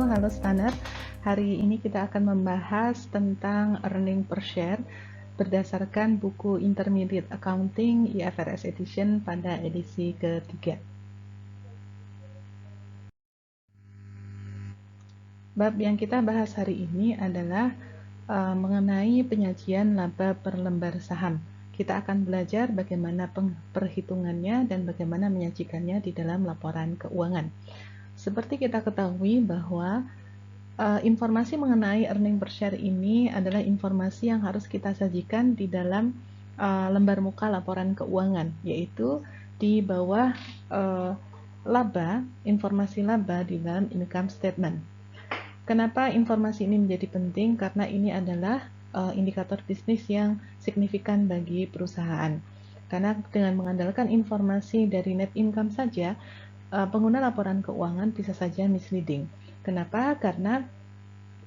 halo Staner. Hari ini kita akan membahas tentang earning per share berdasarkan buku Intermediate Accounting IFRS Edition pada edisi ketiga. Bab yang kita bahas hari ini adalah mengenai penyajian laba per lembar saham. Kita akan belajar bagaimana perhitungannya dan bagaimana menyajikannya di dalam laporan keuangan. Seperti kita ketahui bahwa informasi mengenai earning per share ini adalah informasi yang harus kita sajikan di dalam lembar muka laporan keuangan, yaitu di bawah laba, informasi laba di dalam income statement. Kenapa informasi ini menjadi penting? Karena ini adalah indikator bisnis yang signifikan bagi perusahaan. Karena dengan mengandalkan informasi dari net income saja, pengguna laporan keuangan bisa saja misleading. Kenapa? Karena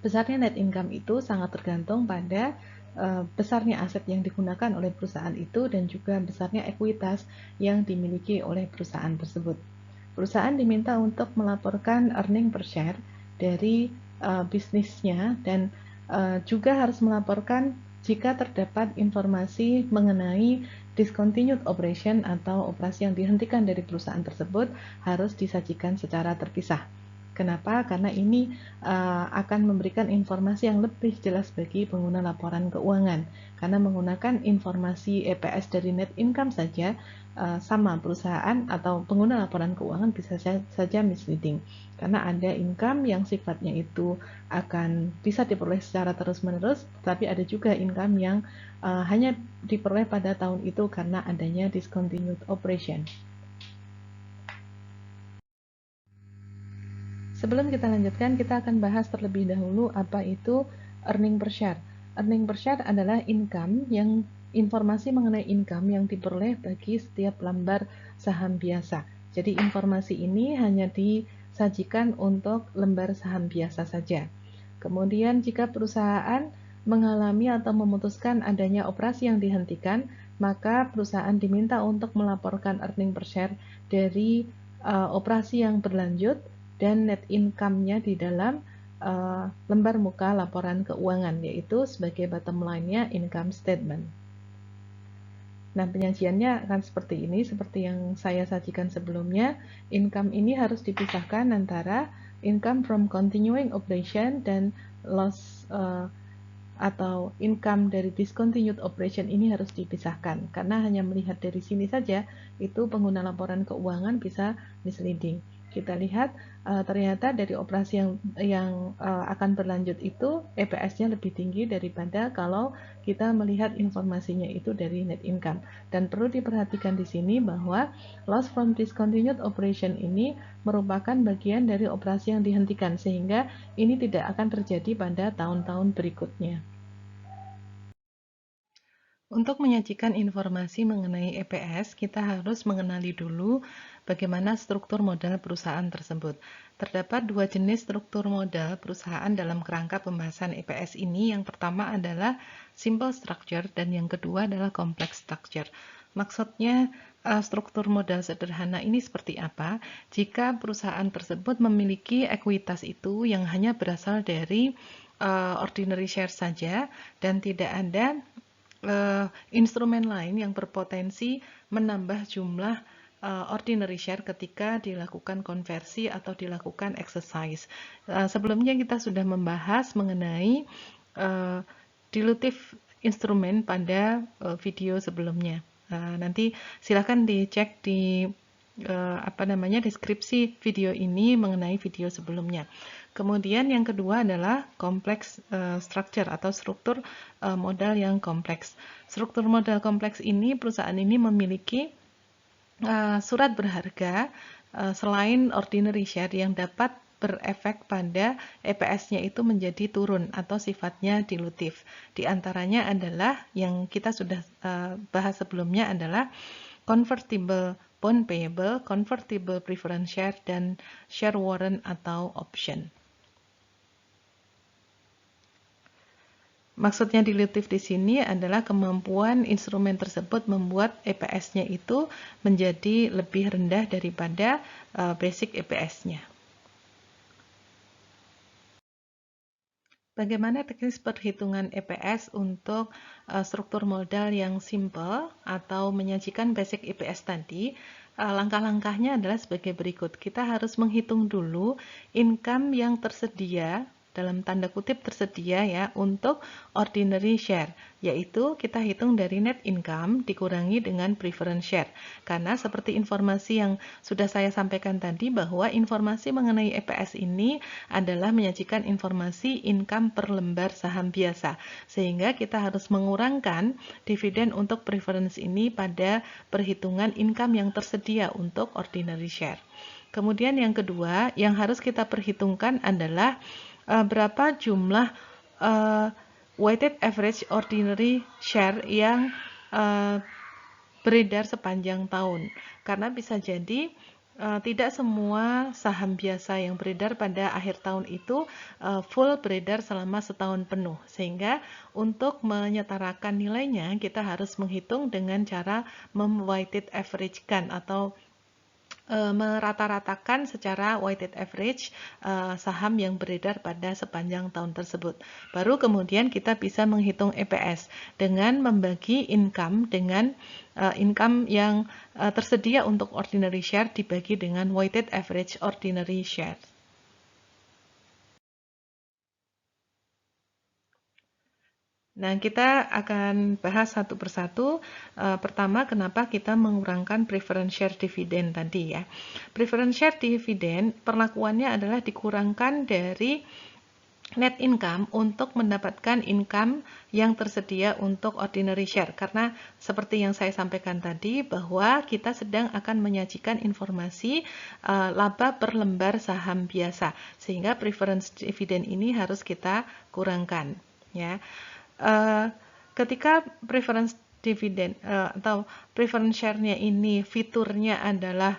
besarnya net income itu sangat tergantung pada besarnya aset yang digunakan oleh perusahaan itu dan juga besarnya ekuitas yang dimiliki oleh perusahaan tersebut. Perusahaan diminta untuk melaporkan earning per share dari bisnisnya dan juga harus melaporkan jika terdapat informasi mengenai discontinued operation atau operasi yang dihentikan dari perusahaan tersebut harus disajikan secara terpisah. Kenapa? Karena ini akan memberikan informasi yang lebih jelas bagi pengguna laporan keuangan. Karena menggunakan informasi EPS dari net income saja, sama perusahaan atau pengguna laporan keuangan bisa saja misleading. Karena ada income yang sifatnya itu akan bisa diperoleh secara terus-menerus, tapi ada juga income yang hanya diperoleh pada tahun itu karena adanya discontinued operation. Sebelum kita lanjutkan, kita akan bahas terlebih dahulu apa itu earning per share. Earning per share adalah income yang informasi mengenai income yang diperoleh bagi setiap lembar saham biasa. Jadi informasi ini hanya disajikan untuk lembar saham biasa saja. Kemudian jika perusahaan mengalami atau memutuskan adanya operasi yang dihentikan, maka perusahaan diminta untuk melaporkan earning per share dari operasi yang berlanjut dan net income-nya di dalam lembar muka laporan keuangan, yaitu sebagai bottom line-nya income statement. Nah, penyajiannya akan seperti ini, seperti yang saya sajikan sebelumnya. Income ini harus dipisahkan antara income from continuing operation dan loss atau income dari discontinued operation ini harus dipisahkan. Karena hanya melihat dari sini saja, itu pengguna laporan keuangan bisa misleading. Kita lihat ternyata dari operasi yang akan berlanjut itu EPS-nya lebih tinggi daripada kalau kita melihat informasinya itu dari net income. Dan perlu diperhatikan di sini bahwa loss from discontinued operation ini merupakan bagian dari operasi yang dihentikan, sehingga ini tidak akan terjadi pada tahun-tahun berikutnya. Untuk menyajikan informasi mengenai EPS, kita harus mengenali dulu bagaimana struktur modal perusahaan tersebut. Terdapat dua jenis struktur modal perusahaan dalam kerangka pembahasan EPS ini. Yang pertama adalah simple structure dan yang kedua adalah complex structure. Maksudnya, struktur modal sederhana ini seperti apa? Jika perusahaan tersebut memiliki ekuitas itu yang hanya berasal dari ordinary share saja dan tidak ada instrumen lain yang berpotensi menambah jumlah ordinary share ketika dilakukan konversi atau dilakukan exercise. Sebelumnya kita sudah membahas mengenai dilutive instrumen pada video sebelumnya. Nanti silakan dicek di deskripsi video ini mengenai video sebelumnya. Kemudian yang kedua adalah complex structure atau struktur modal yang kompleks. Struktur modal kompleks ini, perusahaan ini memiliki surat berharga selain ordinary share yang dapat berefek pada EPS-nya itu menjadi turun atau sifatnya dilutif. Di antaranya adalah yang kita sudah bahas sebelumnya adalah convertible bond payable, convertible preference share, dan share warrant atau option. Maksudnya dilutif di sini adalah kemampuan instrumen tersebut membuat EPS-nya itu menjadi lebih rendah daripada basic EPS-nya. Bagaimana teknis perhitungan EPS untuk struktur modal yang simple atau menyajikan basic EPS tadi? Langkah-langkahnya adalah sebagai berikut. Kita harus menghitung dulu income yang tersedia, dalam tanda kutip tersedia ya, untuk ordinary share, yaitu kita hitung dari net income dikurangi dengan preference share. Karena seperti informasi yang sudah saya sampaikan tadi, bahwa informasi mengenai EPS ini adalah menyajikan informasi income per lembar saham biasa, sehingga kita harus mengurangkan dividen untuk preference ini pada perhitungan income yang tersedia untuk ordinary share. Kemudian yang kedua yang harus kita perhitungkan adalah berapa jumlah weighted average ordinary share yang beredar sepanjang tahun. Karena bisa jadi tidak semua saham biasa yang beredar pada akhir tahun itu full beredar selama setahun penuh. Sehingga untuk menyetarakan nilainya, kita harus menghitung dengan cara weighted average-kan atau merata-ratakan secara weighted average saham yang beredar pada sepanjang tahun tersebut. Baru kemudian kita bisa menghitung EPS dengan membagi income dengan income yang tersedia untuk ordinary share dibagi dengan weighted average ordinary share. Nah, kita akan bahas satu persatu. Pertama, kenapa kita mengurangkan preference share dividend tadi ya. Preference share dividend perlakuannya adalah dikurangkan dari net income untuk mendapatkan income yang tersedia untuk ordinary share. Karena seperti yang saya sampaikan tadi, bahwa kita sedang akan menyajikan informasi laba per lembar saham biasa, sehingga preference dividend ini harus kita kurangkan ya. Ketika preference dividend atau preference share-nya ini fiturnya adalah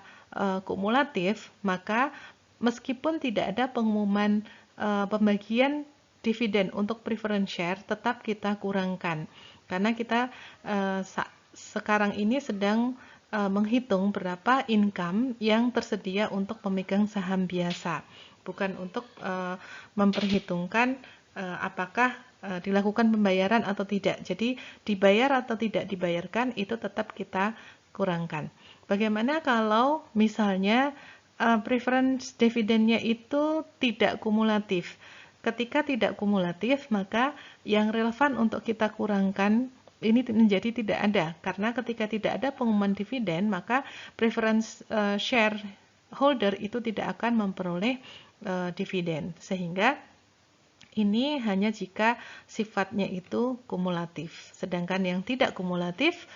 kumulatif, maka meskipun tidak ada pengumuman pembagian dividen untuk preference share, tetap kita kurangkan karena kita sekarang ini sedang menghitung berapa income yang tersedia untuk pemegang saham biasa, bukan untuk memperhitungkan apakah dilakukan pembayaran atau tidak. Jadi dibayar atau tidak dibayarkan itu tetap kita kurangkan. Bagaimana kalau misalnya preference dividennya itu tidak kumulatif? Ketika tidak kumulatif, maka yang relevan untuk kita kurangkan ini menjadi tidak ada. Karena ketika tidak ada pengumuman dividen, maka preference share holder itu tidak akan memperoleh dividen. Sehingga ini hanya jika sifatnya itu kumulatif, sedangkan yang tidak kumulatif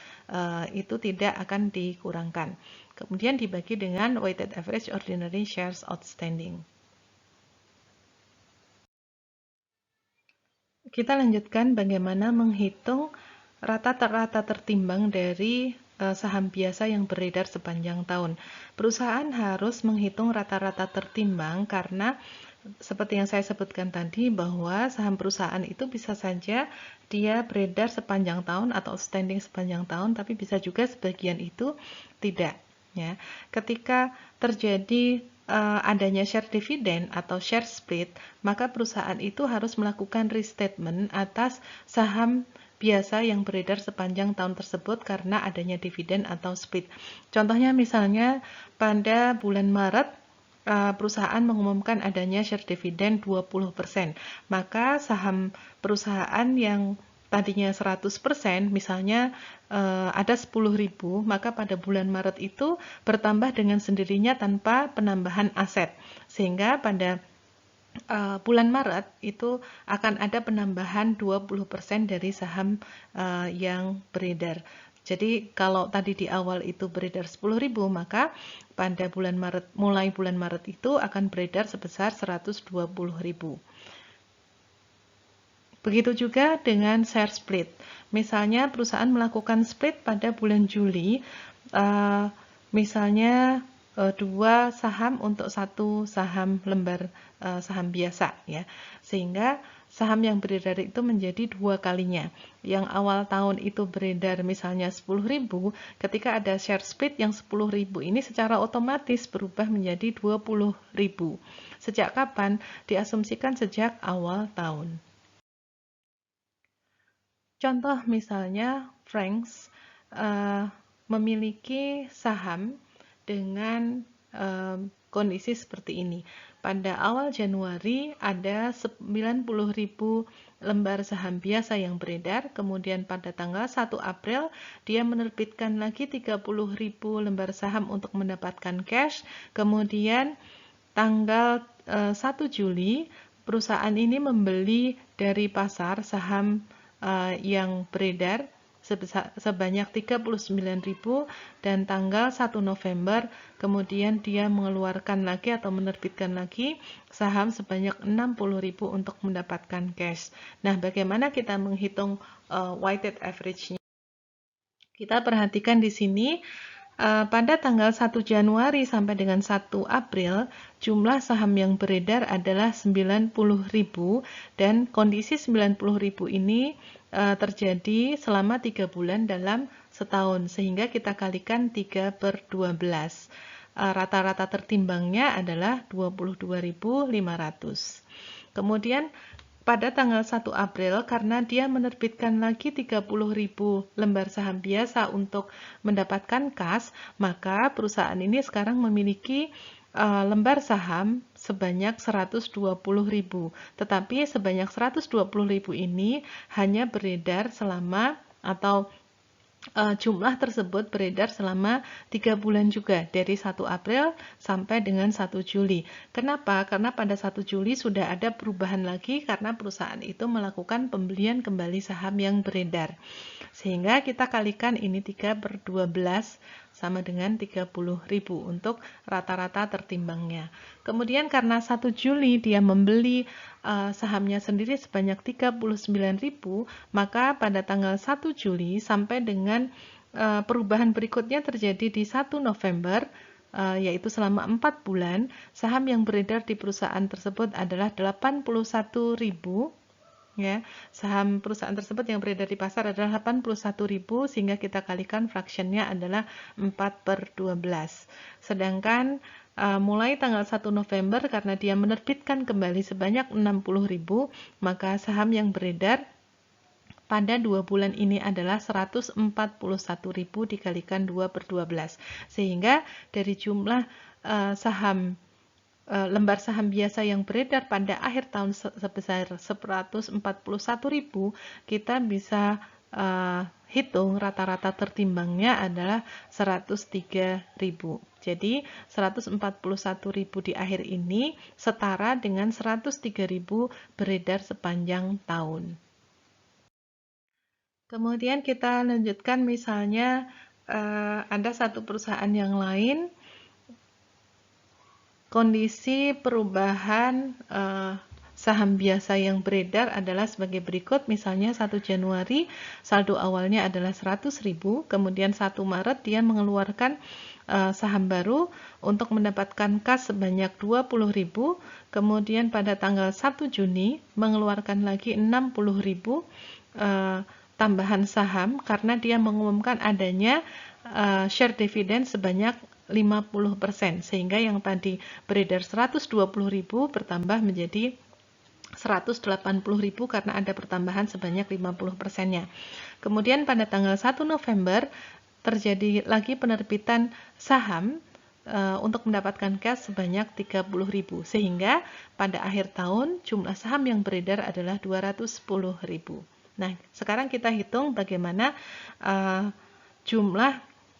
itu tidak akan dikurangkan. Kemudian dibagi dengan weighted average ordinary shares outstanding. Kita lanjutkan bagaimana menghitung rata-rata tertimbang dari saham biasa yang beredar sepanjang tahun. Perusahaan harus menghitung rata-rata tertimbang karena seperti yang saya sebutkan tadi, bahwa saham perusahaan itu bisa saja dia beredar sepanjang tahun atau outstanding sepanjang tahun, tapi bisa juga sebagian itu tidak. Ya, ketika terjadi adanya share dividend atau share split, maka perusahaan itu harus melakukan restatement atas saham biasa yang beredar sepanjang tahun tersebut karena adanya dividen atau split. Contohnya misalnya pada bulan Maret perusahaan mengumumkan adanya share dividend 20%, maka saham perusahaan yang tadinya 100%, misalnya ada 10.000, maka pada bulan Maret itu bertambah dengan sendirinya tanpa penambahan aset. Sehingga pada bulan Maret itu akan ada penambahan 20% dari saham yang beredar. Jadi kalau tadi di awal itu beredar 10.000, maka pada bulan Maret, mulai bulan Maret itu akan beredar sebesar 120.000. Begitu juga dengan share split. Misalnya perusahaan melakukan split pada bulan Juli, misalnya 2 saham untuk 1 saham lembar saham biasa ya. Sehingga saham yang beredar itu menjadi 2 kalinya. Yang awal tahun itu beredar misalnya 10.000, ketika ada share split yang 10.000 ini secara otomatis berubah menjadi 20.000. Sejak kapan? Diasumsikan sejak awal tahun. Contoh misalnya Franks memiliki saham dengan kondisi seperti ini. Pada awal Januari ada 90.000 lembar saham biasa yang beredar, kemudian pada tanggal 1 April dia menerbitkan lagi 30.000 lembar saham untuk mendapatkan cash, kemudian tanggal 1 Juli perusahaan ini membeli dari pasar saham yang beredar sebanyak 39.000 dan tanggal 1 November kemudian dia mengeluarkan lagi atau menerbitkan lagi saham sebanyak 60.000 untuk mendapatkan cash. Nah, bagaimana kita menghitung weighted average-nya? Kita perhatikan di sini pada tanggal 1 Januari sampai dengan 1 April, jumlah saham yang beredar adalah 90.000 dan kondisi 90.000 ini terjadi selama 3 bulan dalam setahun, sehingga kita kalikan 3/12. Rata-rata tertimbangnya adalah 22.500. Kemudian pada tanggal 1 April, karena dia menerbitkan lagi 30.000 lembar saham biasa untuk mendapatkan kas, maka perusahaan ini sekarang memiliki lembar saham sebanyak 120.000. Tetapi sebanyak 120.000 ini hanya beredar selama atau jumlah tersebut beredar selama 3 bulan juga, dari 1 April sampai dengan 1 Juli. Kenapa? Karena pada 1 Juli sudah ada perubahan lagi karena perusahaan itu melakukan pembelian kembali saham yang beredar. Sehingga kita kalikan ini 3/12 sama dengan 30.000 untuk rata-rata tertimbangnya. Kemudian karena 1 Juli dia membeli sahamnya sendiri sebanyak 39.000, maka pada tanggal 1 Juli sampai dengan perubahan berikutnya terjadi di 1 November, yaitu selama 4 bulan, saham yang beredar di perusahaan tersebut adalah 81.000. Ya, saham perusahaan tersebut yang beredar di pasar adalah 81.000, sehingga kita kalikan fraksinya adalah 4/12. Sedangkan mulai tanggal 1 November karena dia menerbitkan kembali sebanyak 60.000, maka saham yang beredar pada 2 bulan ini adalah 141.000 dikalikan 2/12. Sehingga dari jumlah saham lembar saham biasa yang beredar pada akhir tahun sebesar 141.000, kita bisa hitung rata-rata tertimbangnya adalah 103.000. Jadi 141.000 di akhir ini setara dengan 103.000 beredar sepanjang tahun. Kemudian kita lanjutkan, misalnya ada satu perusahaan yang lain, kondisi perubahan saham biasa yang beredar adalah sebagai berikut. Misalnya 1 Januari saldo awalnya adalah 100.000, kemudian 1 Maret dia mengeluarkan saham baru untuk mendapatkan kas sebanyak 20.000, kemudian pada tanggal 1 Juni mengeluarkan lagi 60.000 tambahan saham karena dia mengumumkan adanya share dividend sebanyak 50%, sehingga yang tadi beredar 120.000 bertambah menjadi 180.000 karena ada pertambahan sebanyak 50%-nya. Kemudian pada tanggal 1 November terjadi lagi penerbitan saham untuk mendapatkan cash sebanyak 30.000, sehingga pada akhir tahun jumlah saham yang beredar adalah 210.000. Nah, sekarang kita hitung bagaimana jumlah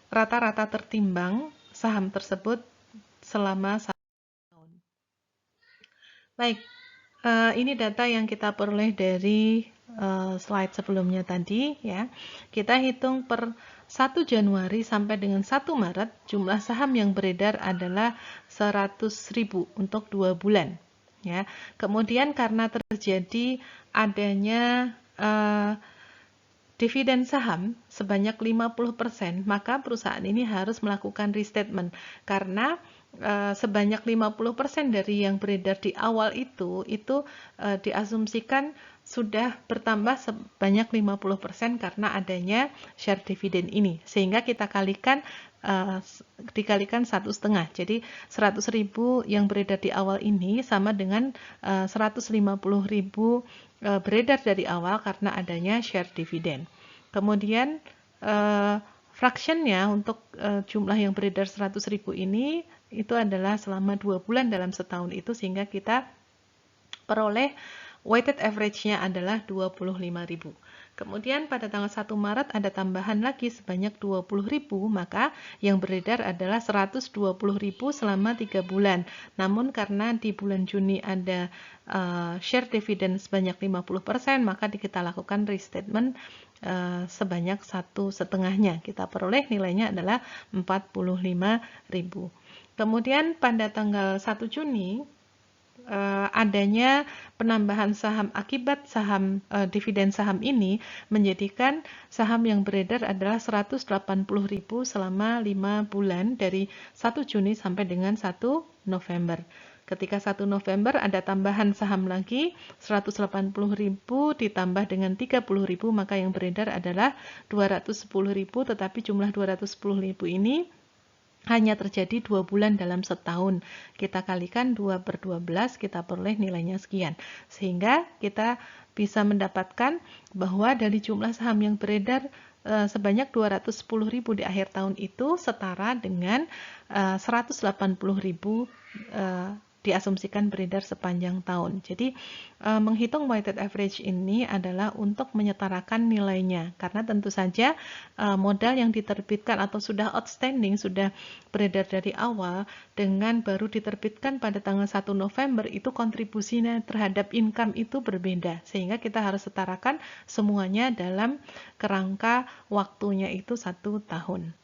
rata-rata tertimbang saham tersebut selama 1 tahun. Baik, ini data yang kita peroleh dari slide sebelumnya tadi, ya. Kita hitung per 1 Januari sampai dengan 1 Maret, jumlah saham yang beredar adalah 100.000 untuk 2 bulan. Ya. Kemudian karena terjadi adanya dividen saham sebanyak 50%, maka perusahaan ini harus melakukan restatement karena sebanyak 50% dari yang beredar di awal itu diasumsikan sudah bertambah sebanyak 50% karena adanya share dividend ini. Sehingga kita kalikan dikalikan 1,5. Jadi 100.000 yang beredar di awal ini sama dengan 150.000 beredar dari awal karena adanya share dividend. Kemudian fractionnya untuk jumlah yang beredar 100.000 ini itu adalah selama 2 bulan dalam setahun itu, sehingga kita peroleh weighted average-nya adalah 25.000. Kemudian pada tanggal 1 Maret ada tambahan lagi sebanyak 20.000, maka yang beredar adalah 120.000 selama 3 bulan. Namun karena di bulan Juni ada share dividend sebanyak 50%, maka kita lakukan restatement sebanyak 1,5-nya. Kita peroleh nilainya adalah 45.000. Kemudian pada tanggal 1 Juni adanya penambahan saham akibat dividen saham ini menjadikan saham yang beredar adalah 180.000 selama 5 bulan dari 1 Juni sampai dengan 1 November. Ketika 1 November ada tambahan saham lagi 180.000 ditambah dengan 30.000, maka yang beredar adalah 210.000, tetapi jumlah 210.000 ini hanya terjadi 2 bulan dalam setahun. Kita kalikan 2/12, kita peroleh nilainya sekian. Sehingga kita bisa mendapatkan bahwa dari jumlah saham yang beredar sebanyak 210.000 di akhir tahun itu setara dengan 180.000 diasumsikan beredar sepanjang tahun. Jadi menghitung weighted average ini adalah untuk menyetarakan nilainya, karena tentu saja modal yang diterbitkan atau sudah outstanding, sudah beredar dari awal dengan baru diterbitkan pada tanggal 1 November itu kontribusinya terhadap income itu berbeda, sehingga kita harus setarakan semuanya dalam kerangka waktunya itu 1 tahun.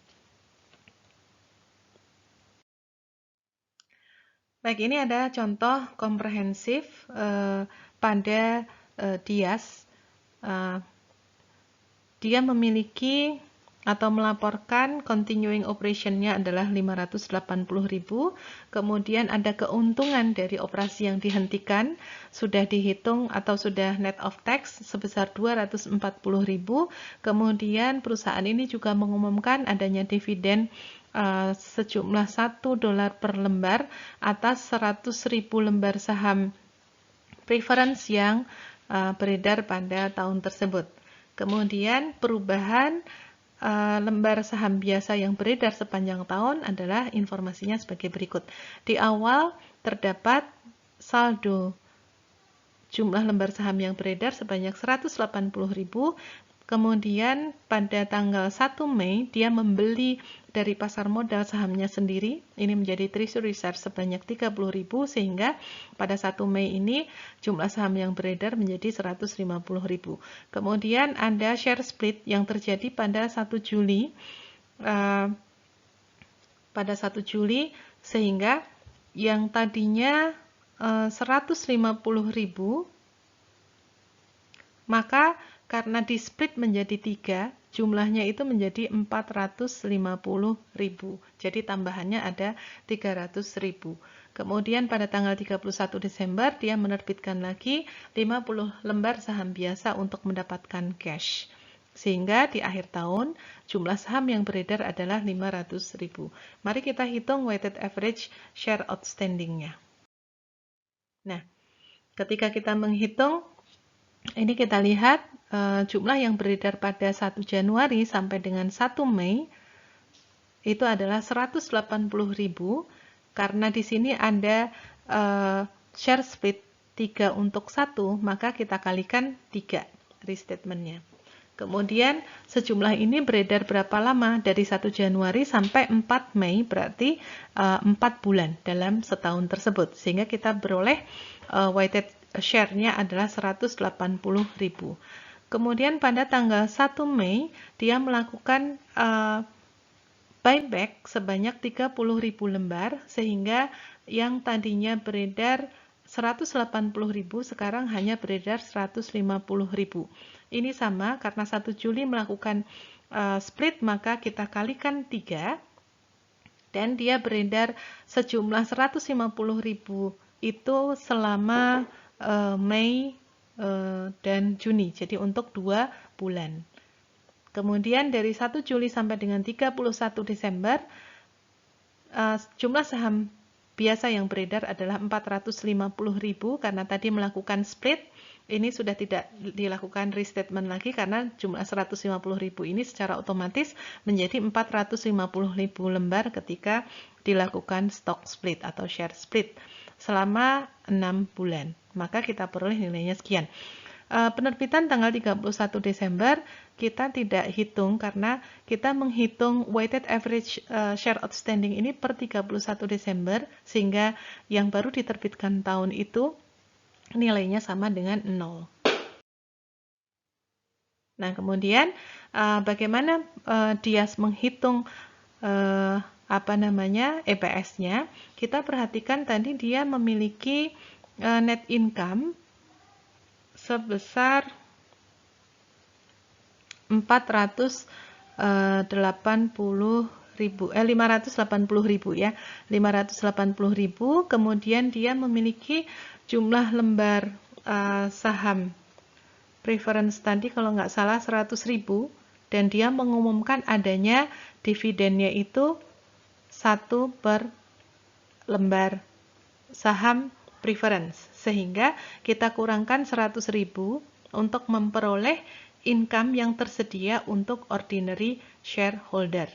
Baik, ini ada contoh komprehensif pada Dias. Dia memiliki atau melaporkan continuing operation-nya adalah 580.000, kemudian ada keuntungan dari operasi yang dihentikan, sudah dihitung atau sudah net of tax sebesar 240.000, kemudian perusahaan ini juga mengumumkan adanya dividen sejumlah $1 per lembar atas 100.000 lembar saham preference yang beredar pada tahun tersebut. Kemudian perubahan lembar saham biasa yang beredar sepanjang tahun adalah informasinya sebagai berikut. Di awal terdapat saldo jumlah lembar saham yang beredar sebanyak 180.000. Kemudian pada tanggal 1 Mei dia membeli dari pasar modal sahamnya sendiri. Ini menjadi treasury shares sebanyak 30.000, sehingga pada 1 Mei ini jumlah saham yang beredar menjadi 150.000. Kemudian ada share split yang terjadi pada 1 Juli. Pada 1 Juli sehingga yang tadinya 150.000, maka karena di split menjadi 3, jumlahnya itu menjadi 450.000. Jadi tambahannya ada 300.000. Kemudian pada tanggal 31 Desember dia menerbitkan lagi 50 lembar saham biasa untuk mendapatkan cash. Sehingga di akhir tahun jumlah saham yang beredar adalah 500.000. Mari kita hitung weighted average share outstanding-nya. Nah, ketika kita menghitung, ini kita lihat jumlah yang beredar pada 1 Januari sampai dengan 1 Mei itu adalah 180.000, karena di sini ada share split 3 untuk 1, maka kita kalikan 3 restatement-nya. Kemudian sejumlah ini beredar berapa lama? Dari 1 Januari sampai 4 Mei, berarti 4 bulan dalam setahun tersebut. Sehingga kita beroleh weighted share-nya adalah 180.000. Kemudian pada tanggal 1 Mei dia melakukan buyback sebanyak 30.000 lembar, sehingga yang tadinya beredar 180.000 sekarang hanya beredar 150.000. Ini sama karena 1 Juli melakukan split, maka kita kalikan 3 dan dia beredar sejumlah 150.000 itu selama Mei dan Juni. Jadi untuk 2 bulan. Kemudian dari 1 Juli sampai dengan 31 Desember, jumlah saham biasa yang beredar adalah 450.000 karena tadi melakukan split. Ini sudah tidak dilakukan restatement lagi karena jumlah 150.000 ini secara otomatis menjadi 450.000 lembar ketika dilakukan stock split atau share split selama 6 bulan. Maka kita peroleh nilainya sekian. Penerbitan tanggal 31 Desember kita tidak hitung karena kita menghitung weighted average share outstanding ini per 31 Desember sehingga yang baru diterbitkan tahun itu nilainya sama dengan 0. Nah, kemudian bagaimana dia menghitung EPS-nya? Kita perhatikan tadi dia memiliki net income sebesar 580.000 ya, 580.000. Kemudian dia memiliki jumlah lembar saham preference tadi kalau nggak salah 100.000 dan dia mengumumkan adanya dividennya itu 1 per lembar saham preference, sehingga kita kurangkan 100.000 untuk memperoleh income yang tersedia untuk ordinary shareholder.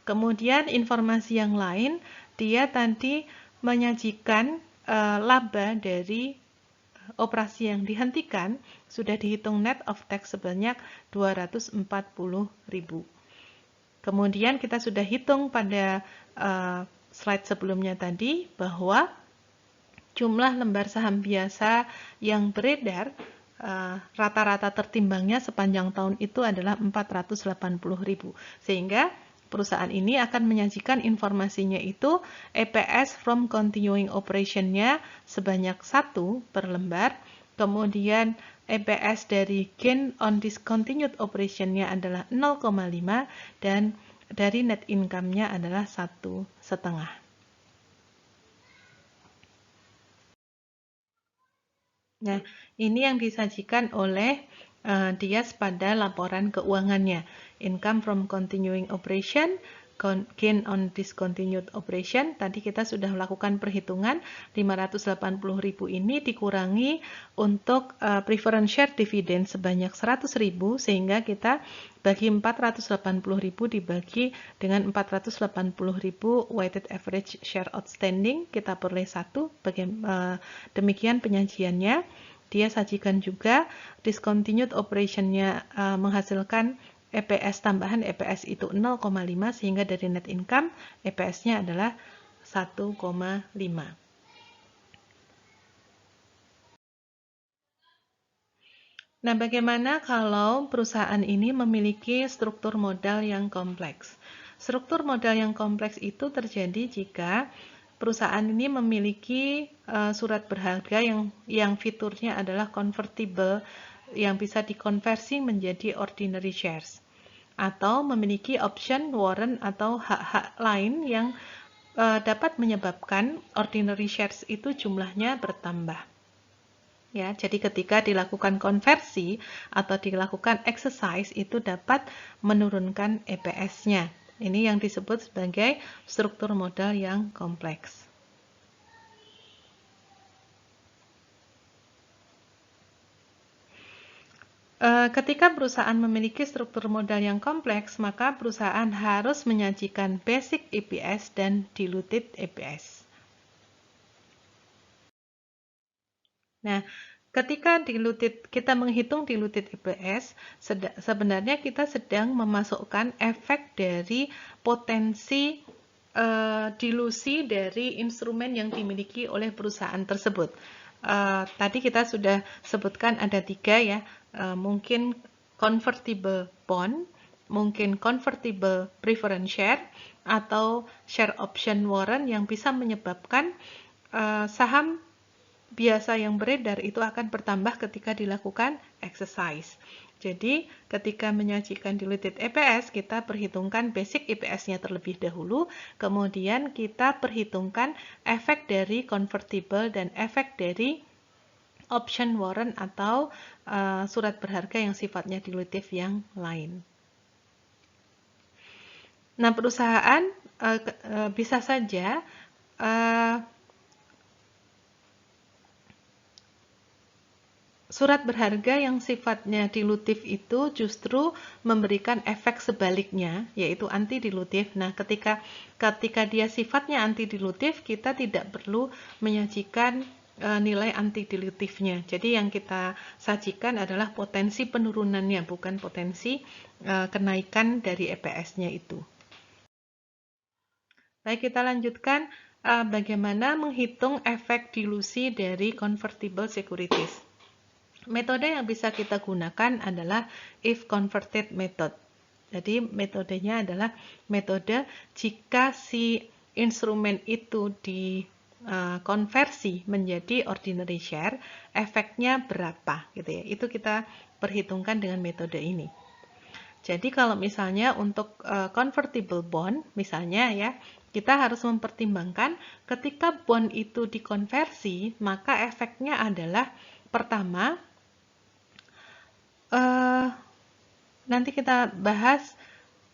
Kemudian informasi yang lain, dia tadi menyajikan laba dari operasi yang dihentikan sudah dihitung net of tax sebanyak 240.000. Kemudian kita sudah hitung pada slide sebelumnya tadi bahwa jumlah lembar saham biasa yang beredar rata-rata tertimbangnya sepanjang tahun itu adalah 480.000. Sehingga perusahaan ini akan menyajikan informasinya itu EPS from continuing operation-nya sebanyak 1 per lembar. Kemudian EPS dari gain on discontinued operation-nya adalah 0,5 dan dari net income-nya adalah 1,5. Nah, ini yang disajikan oleh Dias pada laporan keuangannya. Income from continuing operation, gain on discontinued operation. Tadi kita sudah melakukan perhitungan 580.000 ini dikurangi untuk preference share dividend sebanyak 100.000 sehingga kita bagi 480.000 dibagi dengan 480.000 weighted average share outstanding, kita peroleh 1. Demikian penyajiannya. Dia sajikan juga discontinued operation-nya menghasilkan EPS tambahan, EPS itu 0,5 sehingga dari net income EPS-nya adalah 1,5. Nah, bagaimana kalau perusahaan ini memiliki struktur modal yang kompleks? Struktur modal yang kompleks itu terjadi jika perusahaan ini memiliki surat berharga yang fiturnya adalah convertible yang bisa dikonversi menjadi ordinary shares atau memiliki option, warrant atau hak-hak lain yang dapat menyebabkan ordinary shares itu jumlahnya bertambah. Ya, jadi ketika dilakukan konversi atau dilakukan exercise itu dapat menurunkan EPS-nya. Ini yang disebut sebagai struktur modal yang kompleks. Ketika perusahaan memiliki struktur modal yang kompleks, maka perusahaan harus menyajikan basic EPS dan diluted EPS. Nah, ketika kita menghitung diluted EPS, sebenarnya kita sedang memasukkan efek dari potensi dilusi dari instrumen yang dimiliki oleh perusahaan tersebut. Tadi kita sudah sebutkan ada 3 ya, mungkin convertible bond, mungkin convertible preference share, atau share option warrant yang bisa menyebabkan saham biasa yang beredar itu akan bertambah ketika dilakukan exercise. Jadi, ketika menyajikan diluted EPS, kita perhitungkan basic EPS-nya terlebih dahulu, kemudian kita perhitungkan efek dari convertible dan efek dari option warrant atau surat berharga yang sifatnya dilutif yang lain. Nah, perusahaan bisa saja surat berharga yang sifatnya dilutif itu justru memberikan efek sebaliknya, yaitu anti-dilutif. Nah, ketika dia sifatnya anti-dilutif, kita tidak perlu menyajikan nilai anti-dilutifnya. Jadi yang kita sajikan adalah potensi penurunannya, bukan potensi kenaikan dari EPS-nya itu. Baik, kita lanjutkan bagaimana menghitung efek dilusi dari convertible securities. Metode yang bisa kita gunakan adalah if converted method. Jadi metodenya adalah metode jika si instrumen itu dikonversi menjadi ordinary share, efeknya berapa gitu ya. Itu kita perhitungkan dengan metode ini. Jadi kalau misalnya untuk convertible bond misalnya ya, kita harus mempertimbangkan ketika bond itu dikonversi, maka efeknya adalah pertama, nanti kita bahas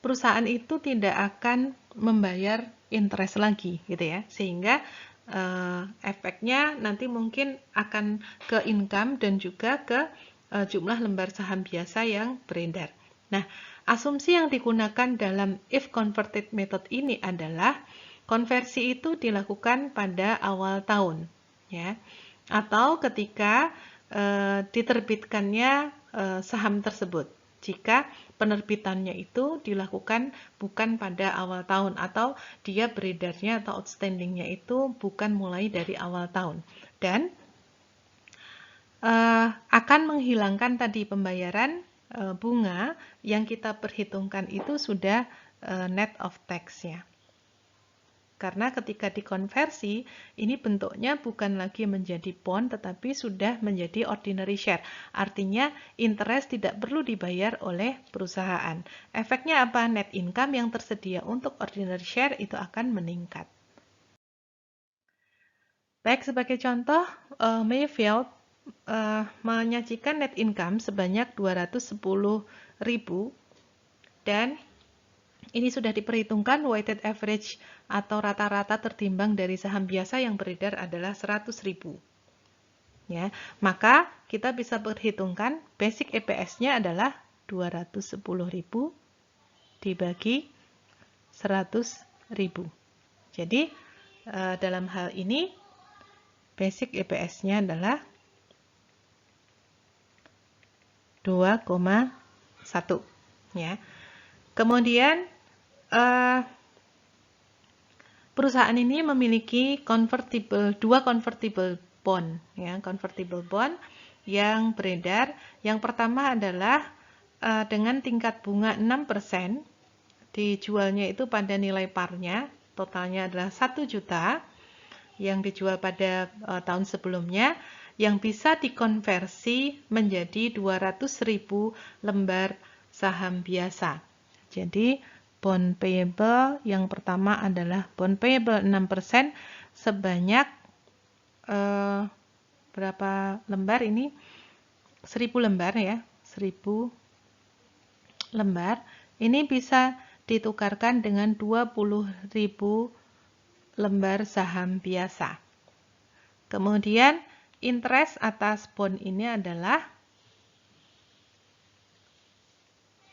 perusahaan itu tidak akan membayar interest lagi gitu ya, sehingga efeknya nanti mungkin akan ke income dan juga ke jumlah lembar saham biasa yang beredar. Nah, asumsi yang digunakan dalam if converted method ini adalah konversi itu dilakukan pada awal tahun ya, atau ketika diterbitkannya saham tersebut. Jika penerbitannya itu dilakukan bukan pada awal tahun atau dia beredarnya atau outstandingnya itu bukan mulai dari awal tahun. Dan akan menghilangkan tadi pembayaran bunga yang kita perhitungkan itu sudah net of tax ya. Karena ketika dikonversi, ini bentuknya bukan lagi menjadi bond, tetapi sudah menjadi ordinary share. Artinya, interest tidak perlu dibayar oleh perusahaan. Efeknya apa? Net income yang tersedia untuk ordinary share itu akan meningkat. Baik, sebagai contoh, Mayfield menyajikan net income sebanyak 210.000 dan ini sudah diperhitungkan weighted average atau rata-rata tertimbang dari saham biasa yang beredar adalah 100.000. Ya, maka kita bisa perhitungkan basic EPS-nya adalah 210.000 dibagi 100.000. Jadi dalam hal ini basic EPS-nya adalah 2,1 ya. Kemudian perusahaan ini memiliki dua convertible bond ya, convertible bond yang beredar. Yang pertama adalah dengan tingkat bunga 6%, dijualnya itu pada nilai parnya, totalnya adalah 1 juta yang dijual pada tahun sebelumnya, yang bisa dikonversi menjadi 200.000 lembar saham biasa. Jadi bond payable yang pertama adalah bond payable 6% sebanyak berapa lembar ini? 1000 lembar ya, 1000 lembar. Ini bisa ditukarkan dengan 20.000 lembar saham biasa. Kemudian interest atas bond ini adalah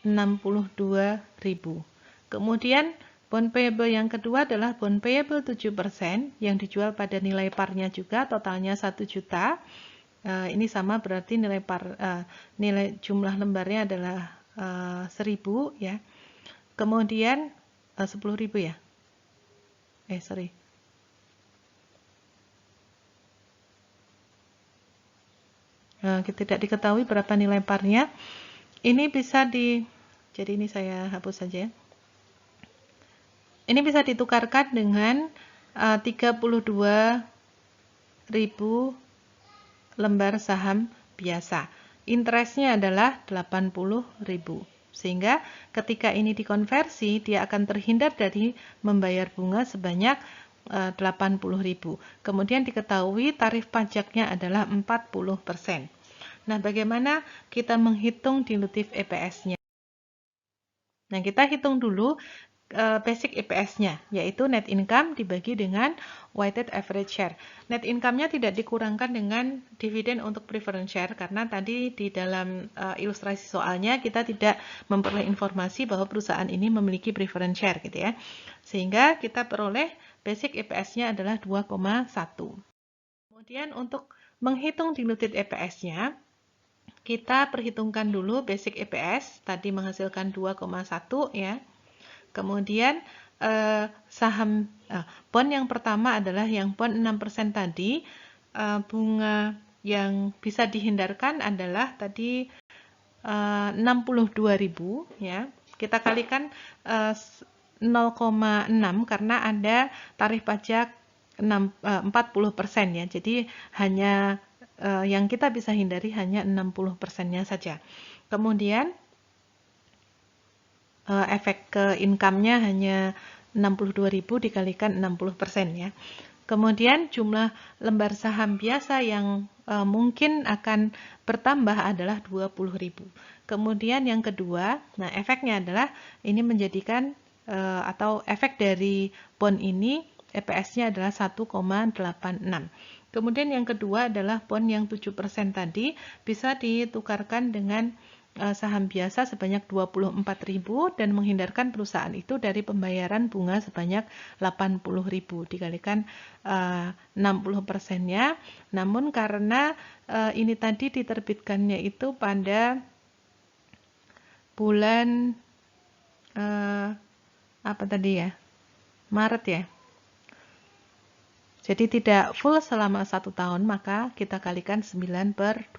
62.000. Kemudian bond payable yang kedua adalah bond payable 7% yang dijual pada nilai parnya juga, totalnya 1 juta. Ini sama berarti nilai jumlah lembarnya adalah 1000 ya. Kemudian 10.000 ya. Tidak diketahui berapa nilai parnya. Ini bisa jadi ini saya hapus saja. Ini bisa ditukarkan dengan 32.000 lembar saham biasa. Interestnya adalah 80.000. Sehingga ketika ini dikonversi, dia akan terhindar dari membayar bunga sebanyak 80.000. Kemudian diketahui tarif pajaknya adalah 40%. Nah, bagaimana kita menghitung dilutif EPS-nya? Nah, kita hitung dulu basic EPS-nya, yaitu net income dibagi dengan weighted average share. Net income-nya tidak dikurangkan dengan dividen untuk preference share, karena tadi di dalam ilustrasi soalnya kita tidak memperoleh informasi bahwa perusahaan ini memiliki preference share, gitu ya. Sehingga kita peroleh basic EPS-nya adalah 2,1. Kemudian untuk menghitung diluted EPS-nya, kita perhitungkan dulu basic EPS, tadi menghasilkan 2,1 ya. Kemudian bond yang pertama adalah yang bond 6% tadi, bunga yang bisa dihindarkan adalah tadi 62.000 ya. Kita kalikan 0,6 karena ada tarif pajak 40% ya. Jadi hanya yang kita bisa hindari hanya 60%-nya saja. Kemudian efek ke income-nya hanya 62.000 dikalikan 60% ya. Kemudian jumlah lembar saham biasa yang mungkin akan bertambah adalah 20.000. Kemudian yang kedua, nah efeknya adalah ini menjadikan atau efek dari bond ini EPS-nya adalah 1,86. Kemudian yang kedua adalah bond yang 7% tadi bisa ditukarkan dengan saham biasa sebanyak 24.000 dan menghindarkan perusahaan itu dari pembayaran bunga sebanyak 80.000 dikalikan 60%-nya. Namun karena ini tadi diterbitkannya itu pada bulan apa tadi ya? Maret ya. Jadi tidak full selama 1 tahun, maka kita kalikan 9/12.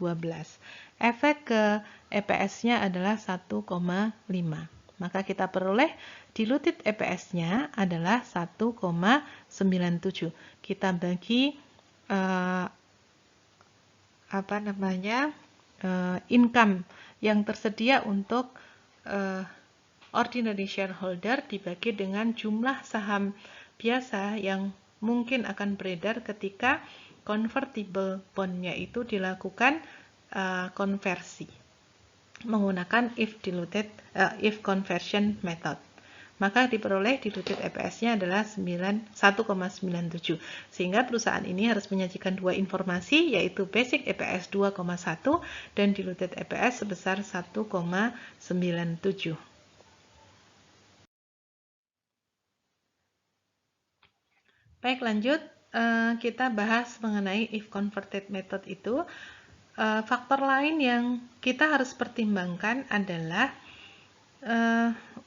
Efek ke EPS-nya adalah 1,5. Maka kita peroleh diluted EPS-nya adalah 1,97. Kita bagi income yang tersedia untuk ordinary shareholder dibagi dengan jumlah saham biasa yang mungkin akan beredar ketika convertible bond-nya itu dilakukan konversi menggunakan if conversion method. Maka diperoleh diluted EPS-nya adalah 1,97. Sehingga perusahaan ini harus menyajikan dua informasi, yaitu basic EPS 2,1 dan diluted EPS sebesar 1,97. Baik, lanjut kita bahas mengenai if converted method itu. Faktor lain yang kita harus pertimbangkan adalah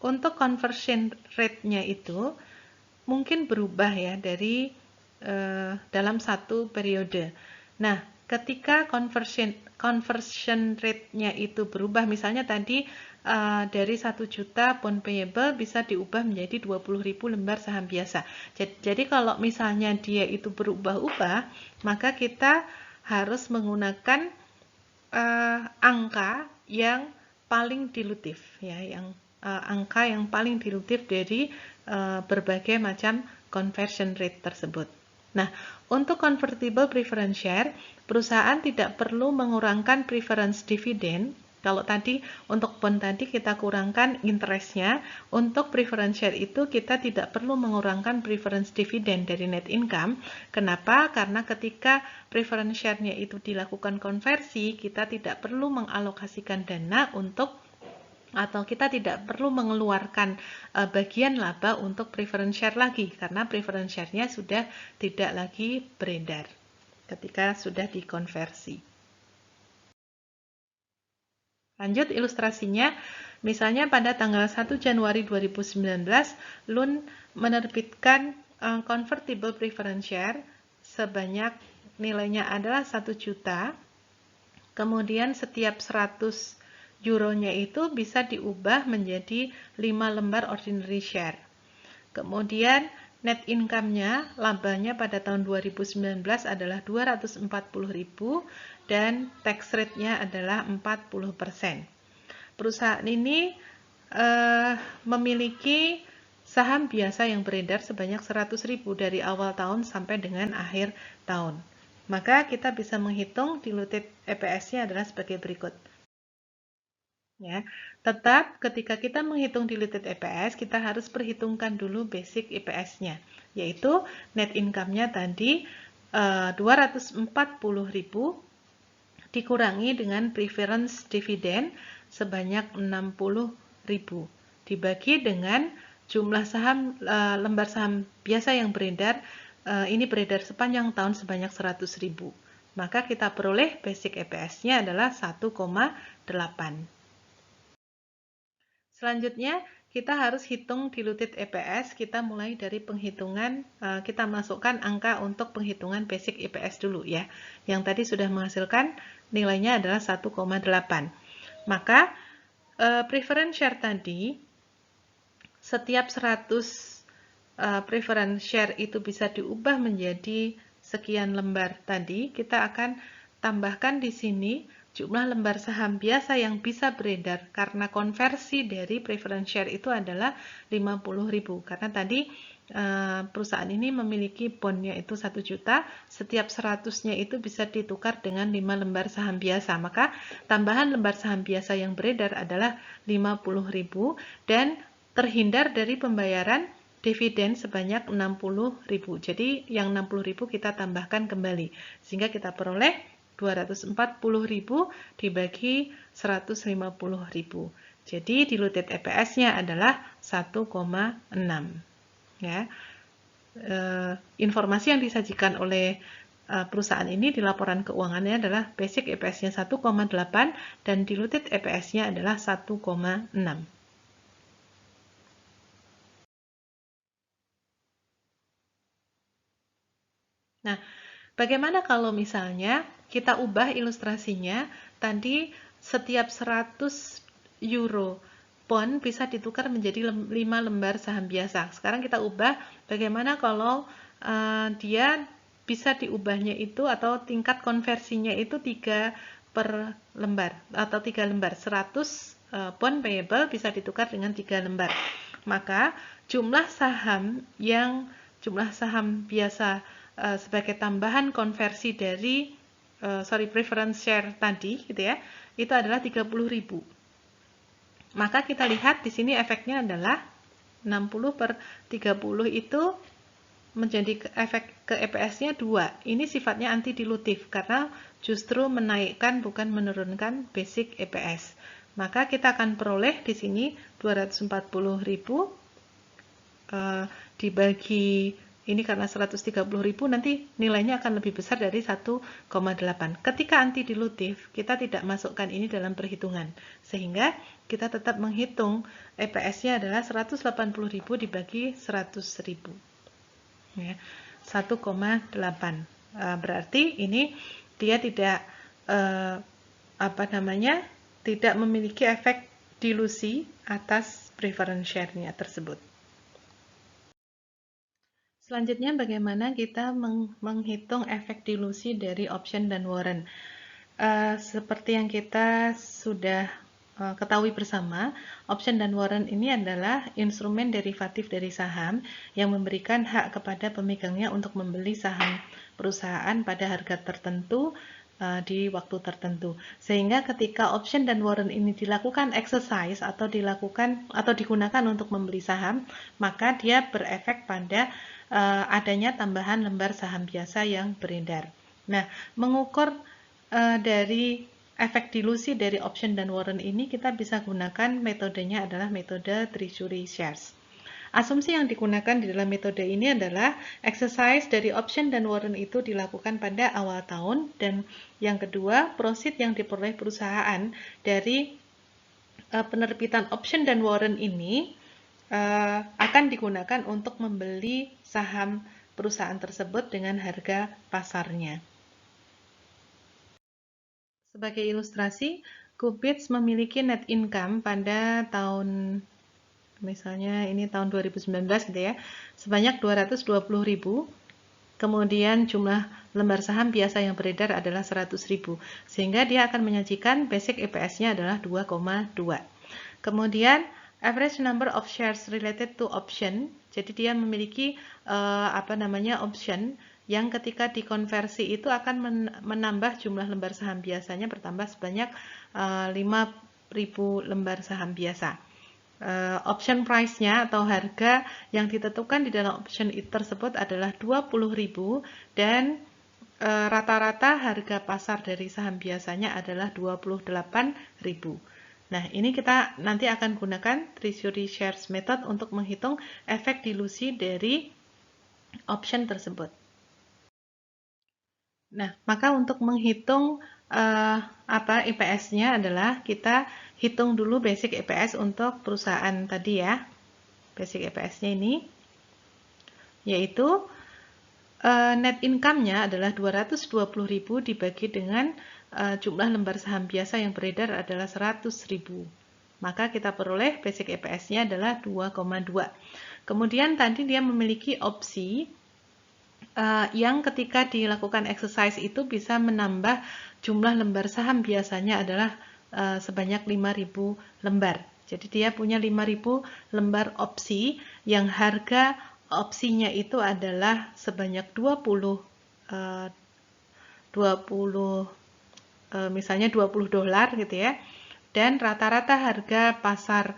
untuk conversion rate-nya itu mungkin berubah ya dari dalam satu periode. Nah, ketika conversion rate-nya itu berubah, misalnya tadi dari 1 juta bond payable bisa diubah menjadi 20.000 lembar saham biasa. Jadi kalau misalnya dia itu berubah-ubah, maka kita harus menggunakan angka yang paling dilutif ya, angka yang paling dilutif dari berbagai macam conversion rate tersebut. Nah, untuk convertible preference share, perusahaan tidak perlu mengurangkan preference dividend. Kalau tadi untuk bond tadi kita kurangkan interest-nya, untuk preference share itu kita tidak perlu mengurangkan preference dividend dari net income. Kenapa? Karena ketika preference share-nya itu dilakukan konversi, kita tidak perlu mengalokasikan dana atau kita tidak perlu mengeluarkan bagian laba untuk preference share lagi, karena preference share-nya sudah tidak lagi beredar ketika sudah dikonversi. Lanjut ilustrasinya, misalnya pada tanggal 1 Januari 2019, Lun menerbitkan convertible preference share sebanyak nilainya adalah 1 juta. Kemudian setiap 100 euronya itu bisa diubah menjadi 5 lembar ordinary share. Kemudian net income-nya, labanya pada tahun 2019 adalah 240.000 dan tax rate-nya adalah 40%. Perusahaan ini memiliki saham biasa yang beredar sebanyak 100.000 dari awal tahun sampai dengan akhir tahun. Maka kita bisa menghitung diluted EPS-nya adalah sebagai berikut. Ya, tetap ketika kita menghitung diluted EPS, kita harus perhitungkan dulu basic EPS-nya, yaitu net income-nya tadi 240.000 dikurangi dengan preference dividend sebanyak 60.000 dibagi dengan jumlah saham lembar saham biasa yang beredar, ini beredar sepanjang tahun sebanyak 100.000. Maka kita peroleh basic EPS-nya adalah 1,8. Selanjutnya, kita harus hitung diluted EPS. Kita mulai dari penghitungan, kita masukkan angka untuk penghitungan basic EPS dulu ya. Yang tadi sudah menghasilkan nilainya adalah 1,8. Maka, preference share tadi, setiap 100 preference share itu bisa diubah menjadi sekian lembar tadi, kita akan tambahkan di sini jumlah lembar saham biasa yang bisa beredar karena konversi dari preference share itu adalah 50.000. Karena tadi perusahaan ini memiliki bondnya itu 1 juta, setiap 100-nya itu bisa ditukar dengan 5 lembar saham biasa. Maka tambahan lembar saham biasa yang beredar adalah 50.000 dan terhindar dari pembayaran dividen sebanyak 60.000. Jadi yang 60.000 kita tambahkan kembali sehingga kita peroleh 240.000 dibagi 150.000. Jadi diluted EPS-nya adalah 1,6. Ya. Informasi yang disajikan oleh perusahaan ini di laporan keuangannya adalah basic EPS-nya 1,8 dan diluted EPS-nya adalah 1,6. Nah, bagaimana kalau misalnya kita ubah ilustrasinya, tadi setiap 100 euro bond bisa ditukar menjadi 5 lembar saham biasa. Sekarang kita ubah bagaimana kalau dia bisa diubahnya itu atau tingkat konversinya itu 3 per lembar atau 3 lembar. 100 bond payable bisa ditukar dengan 3 lembar. Maka jumlah saham biasa sebagai tambahan konversi dari preference share tadi gitu ya, itu adalah 30.000. Maka kita lihat di sini efeknya adalah 60 per 30 itu menjadi efek ke EPS-nya 2. Ini sifatnya anti dilutif karena justru menaikkan bukan menurunkan basic EPS. Maka kita akan peroleh di sini 240.000 dibagi ini karena 130.000 nanti nilainya akan lebih besar dari 1,8. Ketika anti dilutif, kita tidak masukkan ini dalam perhitungan. Sehingga kita tetap menghitung EPS-nya adalah 180.000 dibagi 100.000. Ya, 1,8. Berarti ini dia tidak tidak memiliki efek dilusi atas preference share-nya tersebut. Selanjutnya bagaimana kita menghitung efek dilusi dari option dan warrant. Seperti yang kita sudah ketahui bersama, option dan warrant ini adalah instrumen derivatif dari saham yang memberikan hak kepada pemegangnya untuk membeli saham perusahaan pada harga tertentu di waktu tertentu. Sehingga ketika option dan warrant ini dilakukan exercise atau digunakan untuk membeli saham, maka dia berefek pada adanya tambahan lembar saham biasa yang beredar. Nah, mengukur dari efek dilusi dari option dan warrant ini kita bisa gunakan metodenya adalah metode treasury shares. Asumsi yang digunakan di dalam metode ini adalah exercise dari option dan warrant itu dilakukan pada awal tahun dan yang kedua, proceed yang diperoleh perusahaan dari penerbitan option dan warrant ini akan digunakan untuk membeli saham perusahaan tersebut dengan harga pasarnya. Sebagai ilustrasi, Qubits memiliki net income pada tahun, misalnya ini tahun 2019 gitu ya, sebanyak 220.000. Kemudian jumlah lembar saham biasa yang beredar adalah 100.000. Sehingga dia akan menyajikan basic EPS-nya adalah 2,2. Kemudian Average number of shares related to option. Jadi dia memiliki option yang ketika dikonversi itu akan menambah jumlah lembar saham biasanya bertambah sebanyak 5.000 lembar saham biasa. Option price-nya atau harga yang ditentukan di dalam option tersebut adalah 20.000 dan rata-rata harga pasar dari saham biasanya adalah 28.000. Nah, ini kita nanti akan gunakan Treasury Shares Method untuk menghitung efek dilusi dari option tersebut. Nah, maka untuk menghitung EPS-nya adalah kita hitung dulu basic EPS untuk perusahaan tadi ya. Basic EPS-nya ini yaitu net income-nya adalah 220.000 dibagi dengan jumlah lembar saham biasa yang beredar adalah 100.000. Maka kita peroleh basic EPS-nya adalah 2,2. Kemudian tadi dia memiliki opsi yang ketika dilakukan exercise itu bisa menambah jumlah lembar saham biasanya adalah sebanyak 5.000 lembar. Jadi dia punya 5.000 lembar opsi yang harga opsinya itu adalah sebanyak 20 misalnya $20 gitu ya. Dan rata-rata harga pasar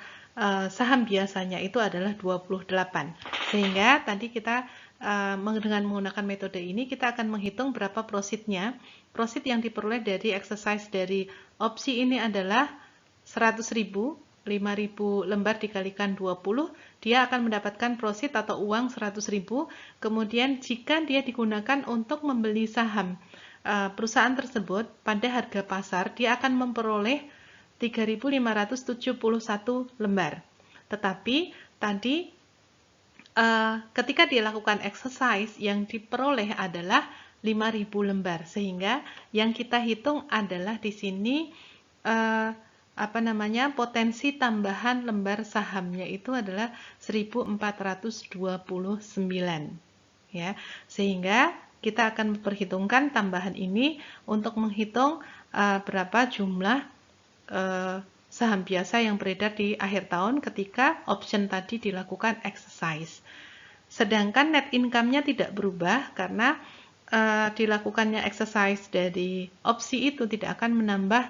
saham biasanya itu adalah 28. Sehingga tadi kita dengan menggunakan metode ini kita akan menghitung berapa profitnya. Profit yang diperoleh dari exercise dari opsi ini adalah 100.000, 5.000 lembar dikalikan 20, dia akan mendapatkan profit atau uang 100.000. Kemudian jika dia digunakan untuk membeli saham perusahaan tersebut pada harga pasar, dia akan memperoleh 3.571 lembar. Tetapi tadi ketika dia lakukan exercise yang diperoleh adalah 5.000 lembar, sehingga yang kita hitung adalah di sini potensi tambahan lembar sahamnya itu adalah 1.429 ya. Sehingga kita akan memperhitungkan tambahan ini untuk menghitung berapa jumlah saham biasa yang beredar di akhir tahun ketika option tadi dilakukan exercise. Sedangkan net income-nya tidak berubah karena dilakukannya exercise dari opsi itu tidak akan menambah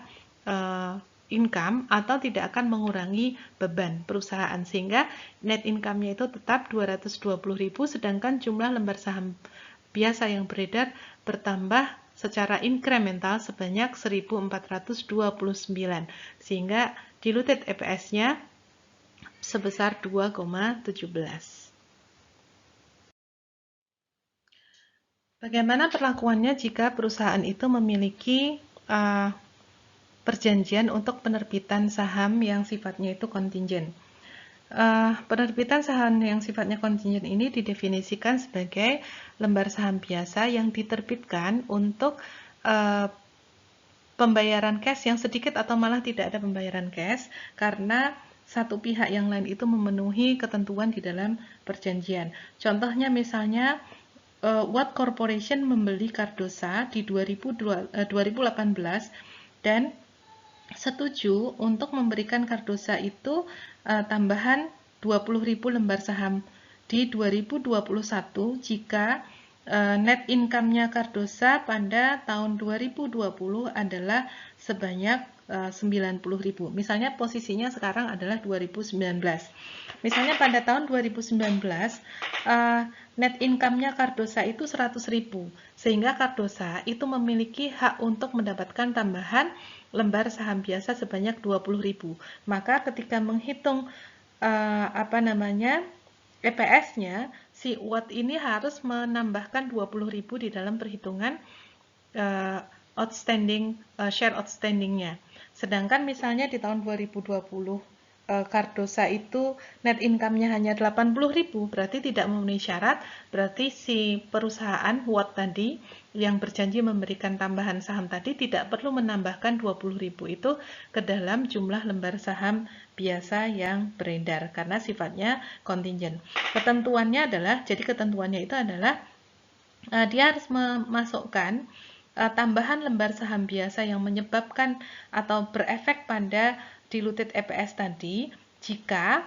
income atau tidak akan mengurangi beban perusahaan, sehingga net income-nya itu tetap 220.000, sedangkan jumlah lembar saham biasa yang beredar bertambah secara incremental sebanyak 1.429, sehingga diluted EPS-nya sebesar 2,17. Bagaimana perlakuannya jika perusahaan itu memiliki perjanjian untuk penerbitan saham yang sifatnya itu kontingen? Penerbitan saham yang sifatnya kontingen ini didefinisikan sebagai lembar saham biasa yang diterbitkan untuk pembayaran cash yang sedikit atau malah tidak ada pembayaran cash karena satu pihak yang lain itu memenuhi ketentuan di dalam perjanjian. Contohnya misalnya Watt Corporation membeli Cardosa di 2018 dan setuju untuk memberikan Cardosa itu tambahan 20.000 lembar saham di 2021 jika net income-nya Cardosa pada tahun 2020 adalah sebanyak 90.000. Misalnya posisinya sekarang adalah 2019. Misalnya pada tahun 2019 net income-nya Cardosa itu 100.000, sehingga Cardosa itu memiliki hak untuk mendapatkan tambahan lembar saham biasa sebanyak 20.000. Maka ketika menghitung EPS-nya, si Watt ini harus menambahkan 20.000 di dalam perhitungan share outstanding-nya. Sedangkan misalnya di tahun 2020 Cardosa itu net income-nya hanya 80.000, berarti tidak memenuhi syarat, berarti si perusahaan Watt tadi yang berjanji memberikan tambahan saham tadi tidak perlu menambahkan 20.000 itu ke dalam jumlah lembar saham biasa yang beredar karena sifatnya kontingen. Ketentuannya itu adalah dia harus memasukkan tambahan lembar saham biasa yang menyebabkan atau berefek pada diluted EPS tadi jika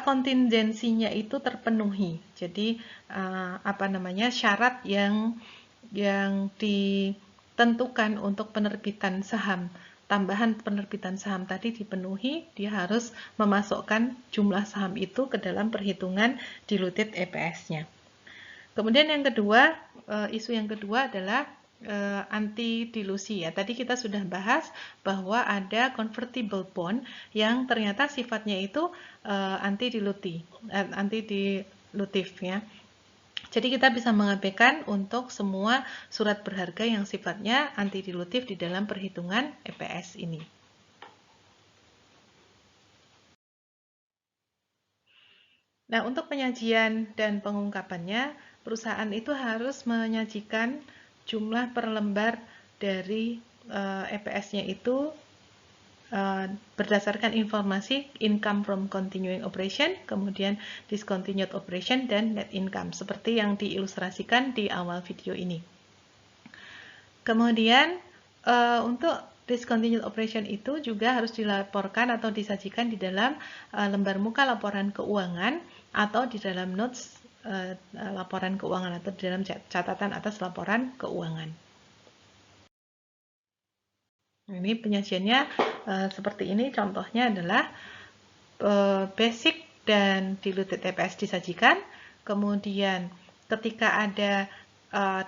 kontingensinya itu terpenuhi. Jadi syarat yang ditentukan untuk penerbitan saham, tambahan penerbitan saham tadi dipenuhi, dia harus memasukkan jumlah saham itu ke dalam perhitungan diluted EPS-nya. Kemudian yang kedua, isu yang kedua adalah anti dilusi ya. Tadi kita sudah bahas bahwa ada convertible bond yang ternyata sifatnya itu anti dilutif ya. Jadi kita bisa mengabaikan untuk semua surat berharga yang sifatnya anti dilutif di dalam perhitungan EPS ini. Nah, untuk penyajian dan pengungkapannya, perusahaan itu harus menyajikan jumlah per lembar dari EPS-nya itu berdasarkan informasi income from continuing operation, kemudian discontinued operation, dan net income, seperti yang diilustrasikan di awal video ini. Kemudian untuk discontinued operation itu juga harus dilaporkan atau disajikan di dalam lembar muka laporan keuangan atau di dalam notes laporan keuangan atau di dalam catatan atas laporan keuangan. Ini penyajiannya seperti ini. Contohnya adalah basic dan diluted EPS disajikan. Kemudian ketika ada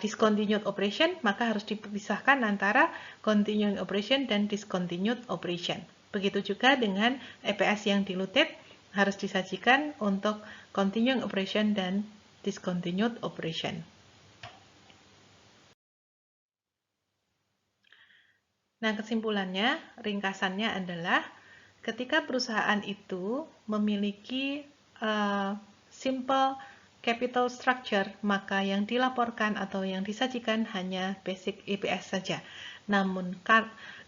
discontinued operation, maka harus dipisahkan antara continuing operation dan discontinued operation. Begitu juga dengan EPS yang diluted harus disajikan untuk continuing operation dan discontinued operation. Nah, kesimpulannya, ringkasannya adalah ketika perusahaan itu memiliki simple capital structure, maka yang dilaporkan atau yang disajikan hanya basic EPS saja. Namun,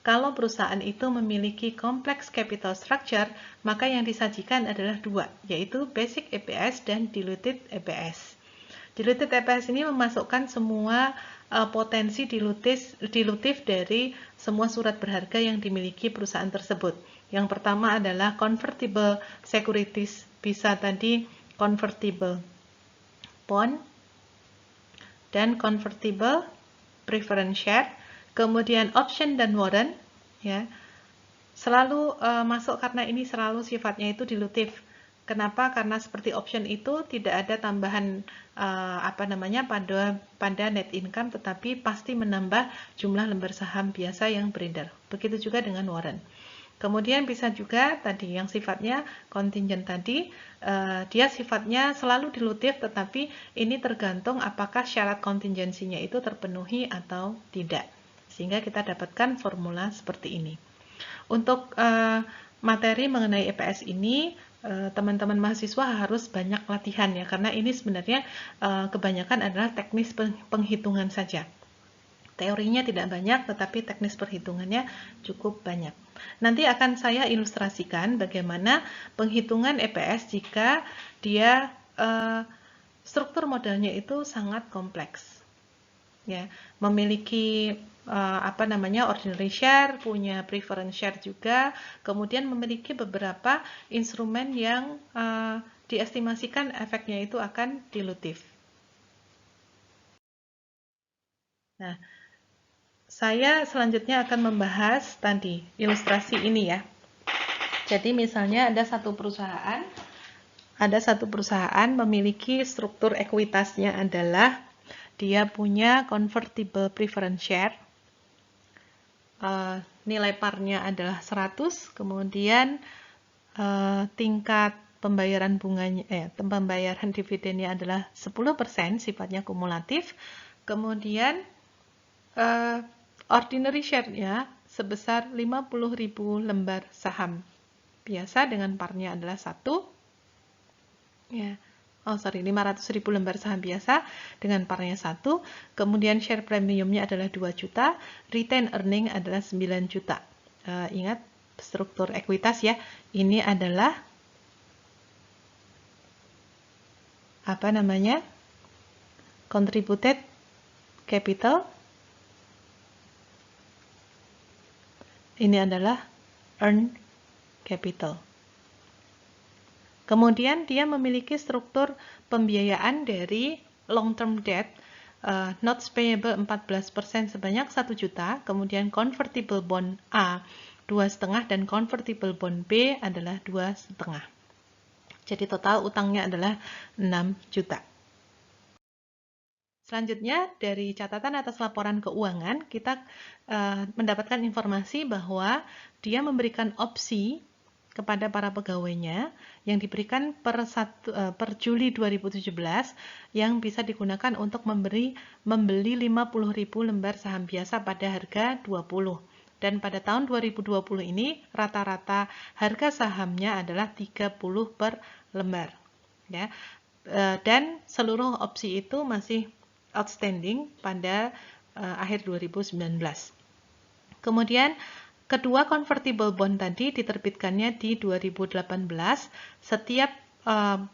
kalau perusahaan itu memiliki complex capital structure, maka yang disajikan adalah dua, yaitu basic EPS dan diluted EPS. Diluted EPS ini memasukkan semua potensi dilutif dari semua surat berharga yang dimiliki perusahaan tersebut. Yang pertama adalah convertible securities, bisa tadi convertible bond dan convertible preference share, kemudian option dan warrant ya. Selalu masuk karena ini selalu sifatnya itu dilutif. Kenapa? Karena seperti option itu tidak ada tambahan pada net income, tetapi pasti menambah jumlah lembar saham biasa yang beredar. Begitu juga dengan warrant. Kemudian bisa juga tadi yang sifatnya contingent tadi, dia sifatnya selalu dilutif, tetapi ini tergantung apakah syarat kontingensinya itu terpenuhi atau tidak. Sehingga kita dapatkan formula seperti ini. Untuk materi mengenai EPS ini, teman-teman mahasiswa harus banyak latihan ya, karena ini sebenarnya kebanyakan adalah teknis penghitungan saja. Teorinya tidak banyak, tetapi teknis perhitungannya cukup banyak. Nanti akan saya ilustrasikan bagaimana penghitungan EPS jika dia struktur modalnya itu sangat kompleks. Ya, memiliki ordinary share, punya preference share juga, kemudian memiliki beberapa instrumen yang diestimasikan efeknya itu akan dilutif. Nah, saya selanjutnya akan membahas tadi ilustrasi ini ya. Jadi misalnya ada satu perusahaan memiliki struktur ekuitasnya adalah dia punya convertible preference share, nilai parnya adalah 100, kemudian tingkat pembayaran pembayaran dividennya adalah 10%, sifatnya kumulatif. Kemudian ordinary share-nya sebesar 50.000 lembar saham biasa dengan parnya adalah 1. Ya. 500.000 lembar saham biasa dengan parnya 1, kemudian share premiumnya adalah 2 juta, retain earning adalah 9 juta. Ingat struktur ekuitas ya, ini adalah contributed capital, ini adalah earned capital. Kemudian dia memiliki struktur pembiayaan dari long term debt, notes payable 14% sebanyak 1 juta, kemudian convertible bond A 2,5 dan convertible bond B adalah 2,5. Jadi total utangnya adalah 6 juta. Selanjutnya, dari catatan atas laporan keuangan, kita mendapatkan informasi bahwa dia memberikan opsi kepada para pegawainya yang diberikan per Juli 2017 yang bisa digunakan untuk membeli 50.000 lembar saham biasa pada harga 20. Dan pada tahun 2020 ini rata-rata harga sahamnya adalah 30 per lembar. Ya. Dan seluruh opsi itu masih outstanding pada akhir 2019. Kemudian kedua convertible bond tadi diterbitkannya di 2018. Setiap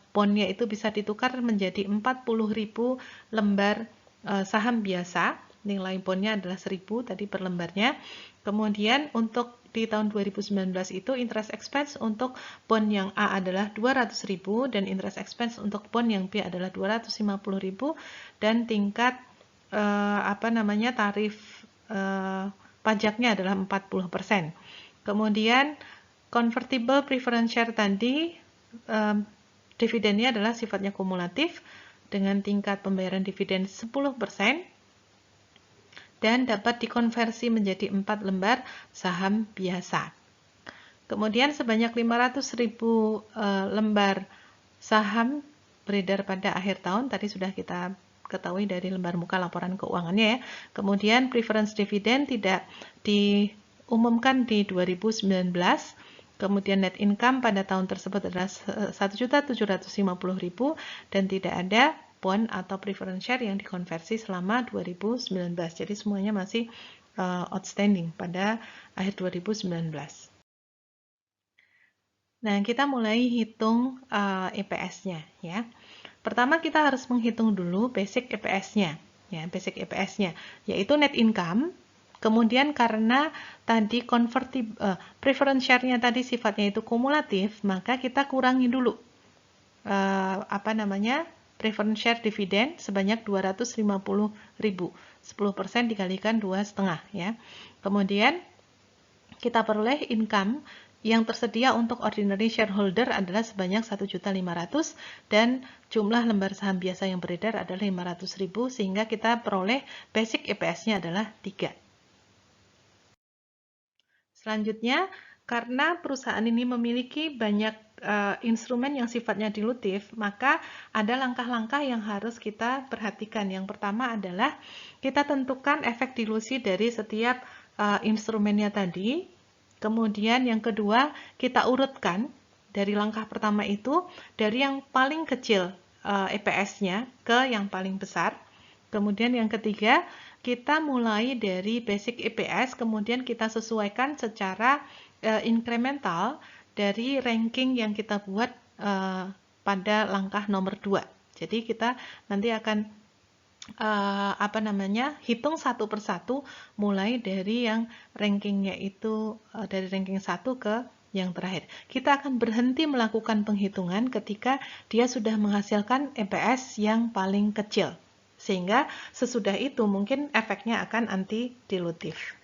bondnya itu bisa ditukar menjadi 40.000 lembar saham biasa. Nilai bondnya adalah 1.000 tadi per lembarnya. Kemudian untuk di tahun 2019 itu interest expense untuk bond yang A adalah 200.000 dan interest expense untuk bond yang B adalah 250.000 dan tingkat tarif pajaknya adalah 40%. Kemudian convertible preference share tadi dividennya adalah sifatnya kumulatif dengan tingkat pembayaran dividen 10% dan dapat dikonversi menjadi 4 lembar saham biasa. Kemudian sebanyak 500.000 lembar saham beredar pada akhir tahun, tadi sudah kita ketahui dari lembar muka laporan keuangannya ya. Kemudian preference dividend tidak diumumkan di 2019. Kemudian net income pada tahun tersebut adalah 1.750.000 dan tidak ada bond atau preference share yang dikonversi selama 2019. Jadi semuanya masih outstanding pada akhir 2019. Nah, kita mulai hitung EPS-nya ya. Pertama kita harus menghitung dulu basic EPS-nya, ya, basic EPS-nya, yaitu net income. Kemudian karena tadi preference share-nya tadi sifatnya itu kumulatif, maka kita kurangi dulu preference share dividen sebanyak 250.000. 10% dikalikan 2,5 ya. Kemudian kita peroleh income yang tersedia untuk ordinary shareholder adalah sebanyak 1.500.000 dan jumlah lembar saham biasa yang beredar adalah 500.000 sehingga kita peroleh basic EPS-nya adalah 3. Selanjutnya, karena perusahaan ini memiliki banyak instrumen yang sifatnya dilutif, maka ada langkah-langkah yang harus kita perhatikan. Yang pertama adalah kita tentukan efek dilusi dari setiap instrumennya tadi. Kemudian yang kedua, kita urutkan dari langkah pertama itu dari yang paling kecil EPS-nya ke yang paling besar. Kemudian yang ketiga, kita mulai dari basic EPS, kemudian kita sesuaikan secara incremental dari ranking yang kita buat pada langkah nomor 2. Jadi kita nanti akan hitung satu persatu mulai dari yang rankingnya itu dari ranking 1 ke yang terakhir. Kita akan berhenti melakukan penghitungan ketika dia sudah menghasilkan EPS yang paling kecil. Sehingga sesudah itu mungkin efeknya akan anti-dilutif.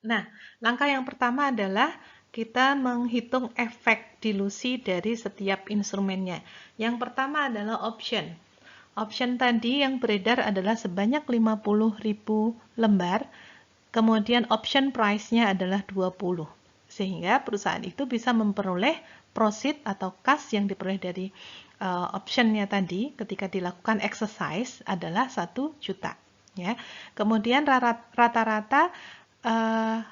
Nah, langkah yang pertama adalah kita menghitung efek dilusi dari setiap instrumennya. Yang pertama adalah option. Option tadi yang beredar adalah sebanyak 50.000 lembar, kemudian option price-nya adalah 20. Sehingga perusahaan itu bisa memperoleh proceed atau kas yang diperoleh dari option-nya tadi ketika dilakukan exercise adalah 1 juta. Ya. Kemudian rata-rata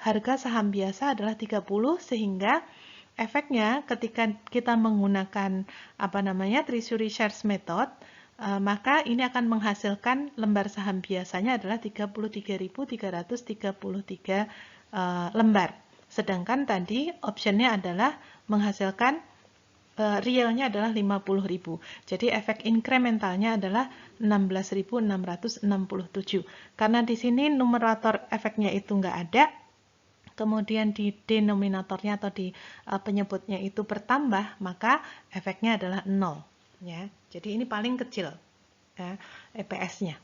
harga saham biasa adalah 30 sehingga efeknya ketika kita menggunakan treasury shares method maka ini akan menghasilkan lembar saham biasanya adalah 33.333 lembar. Sedangkan tadi optionnya adalah menghasilkan realnya adalah 50.000. Jadi efek incrementalnya adalah 16.667. Karena di sini numerator efeknya itu nggak ada, kemudian di denominatornya atau di penyebutnya itu bertambah, maka efeknya adalah 0. Ya. Jadi ini paling kecil ya, EPS-nya.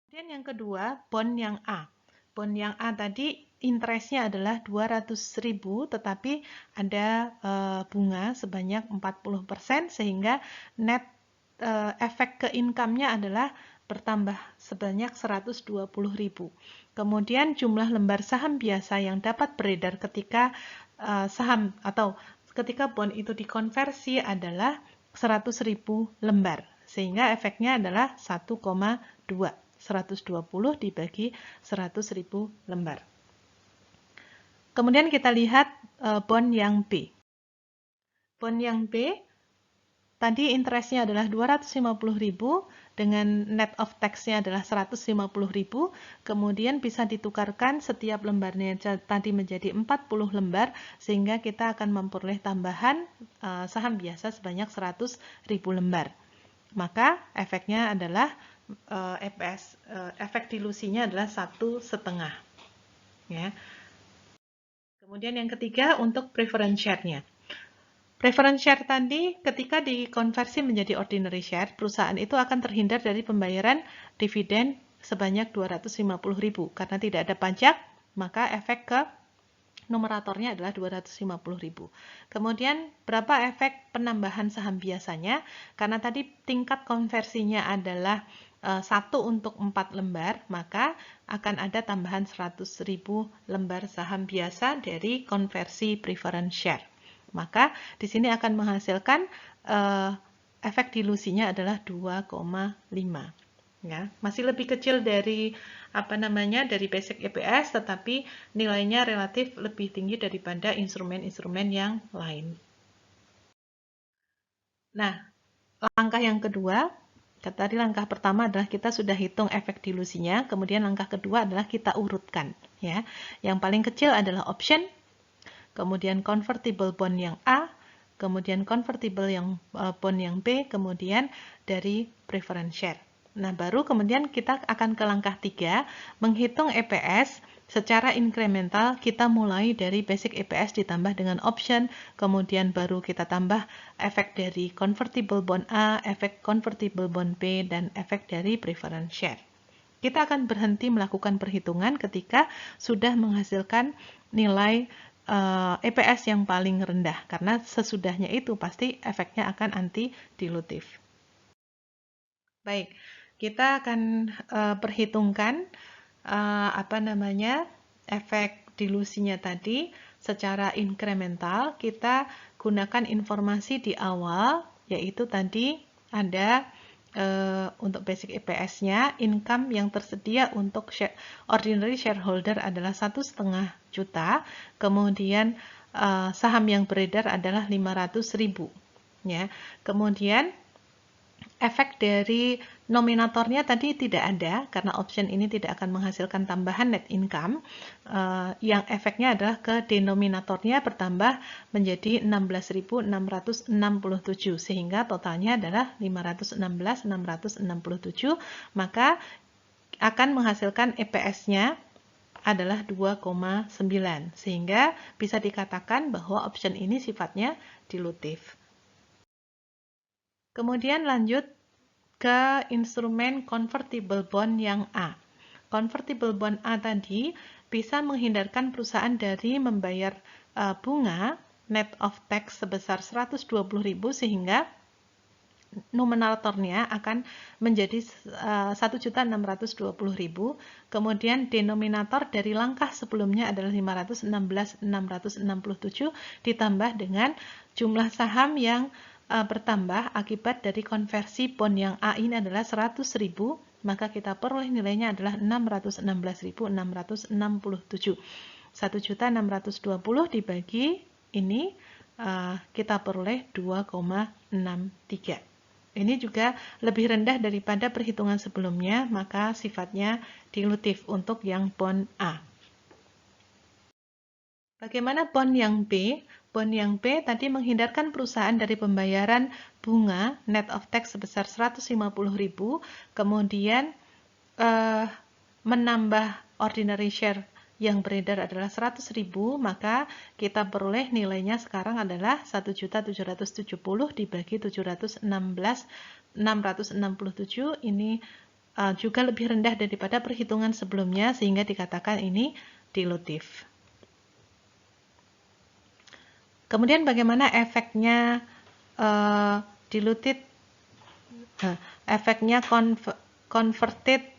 Kemudian yang kedua, bond yang A. Bond yang A tadi interestnya adalah 200.000, tetapi ada bunga sebanyak 40%, sehingga net efek ke income-nya adalah bertambah sebanyak 120.000. Kemudian jumlah lembar saham biasa yang dapat beredar ketika saham atau ketika bond itu dikonversi adalah 100.000 lembar, sehingga efeknya adalah 1,2. 120 dibagi 100.000 lembar. Kemudian kita lihat bond yang B. Bond yang B, tadi interestnya adalah 250.000, dengan net of tax-nya adalah 150.000, kemudian bisa ditukarkan setiap lembarnya tadi menjadi 40 lembar, sehingga kita akan memperoleh tambahan saham biasa sebanyak 100.000 lembar. Maka efeknya adalah EPS, efek dilusinya adalah 1,5. Ya. Kemudian yang ketiga untuk preference share-nya. Preference share tadi ketika dikonversi menjadi ordinary share, perusahaan itu akan terhindar dari pembayaran dividen sebanyak 250.000. Karena tidak ada pajak, maka efek ke numeratornya adalah 250.000. Kemudian berapa efek penambahan saham biasanya? Karena tadi tingkat konversinya adalah 1 untuk 4 lembar, maka akan ada tambahan 100.000 lembar saham biasa dari konversi preference share. Maka di sini akan menghasilkan efek dilusinya adalah 2,5. Ya, masih lebih kecil dari dari basic EPS, tetapi nilainya relatif lebih tinggi daripada instrumen-instrumen yang lain. Nah, langkah yang kedua, tadi langkah pertama adalah kita sudah hitung efek dilusinya, kemudian langkah kedua adalah kita urutkan. Ya, yang paling kecil adalah option, kemudian convertible bond yang A, kemudian convertible yang bond yang B, kemudian dari preference share. Nah, baru kemudian kita akan ke langkah 3, menghitung EPS secara incremental. Kita mulai dari basic EPS ditambah dengan option, kemudian baru kita tambah efek dari convertible bond A, efek convertible bond B, dan efek dari preference share. Kita akan berhenti melakukan perhitungan ketika sudah menghasilkan nilai EPS yang paling rendah, karena sesudahnya itu pasti efeknya akan anti-dilutif. Baik, kita akan perhitungkan efek dilusinya tadi secara incremental. Kita gunakan informasi di awal, yaitu tadi ada untuk basic EPS-nya, income yang tersedia untuk ordinary shareholder adalah 1,5 juta, kemudian saham yang beredar adalah 500.000. Ya. Kemudian efek dari nominatornya tadi tidak ada, karena option ini tidak akan menghasilkan tambahan net income. Yang efeknya adalah ke denominatornya bertambah menjadi 16.667, sehingga totalnya adalah 516.667, maka akan menghasilkan EPS-nya adalah 2,9, sehingga bisa dikatakan bahwa option ini sifatnya dilutif. Kemudian lanjut ke instrumen convertible bond yang A. Convertible bond A tadi bisa menghindarkan perusahaan dari membayar bunga net of tax sebesar 120.000, sehingga numeratornya akan menjadi 1.620.000. Kemudian denominator dari langkah sebelumnya adalah 516.667 ditambah dengan jumlah saham yang bertambah akibat dari konversi bond yang A ini adalah 100.000, maka kita peroleh nilainya adalah 616.667. 1.620 dibagi ini kita peroleh 2,63. Ini juga lebih rendah daripada perhitungan sebelumnya, maka sifatnya dilutif untuk yang bond A. Bagaimana bond yang B? Bond yang B tadi menghindarkan perusahaan dari pembayaran bunga net of tax sebesar 150.000, kemudian menambah ordinary share yang beredar adalah 100.000, maka kita peroleh nilainya sekarang adalah 1.770 dibagi 716.667. Ini juga lebih rendah daripada perhitungan sebelumnya, sehingga dikatakan ini dilutif. Kemudian bagaimana efeknya diluted? Efeknya converted.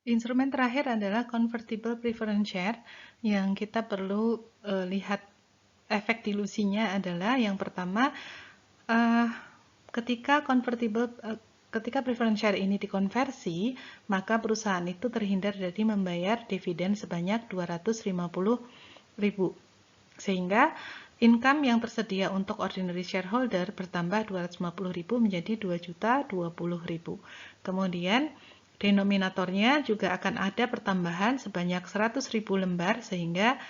Instrumen terakhir adalah convertible preference share, yang kita perlu lihat efek dilusinya adalah yang pertama, ketika preference share ini dikonversi, maka perusahaan itu terhindar dari membayar dividen sebanyak 250.000, sehingga income yang tersedia untuk ordinary shareholder bertambah 250.000 menjadi 2.020.000. Kemudian denominatornya juga akan ada pertambahan sebanyak 100.000 lembar, sehingga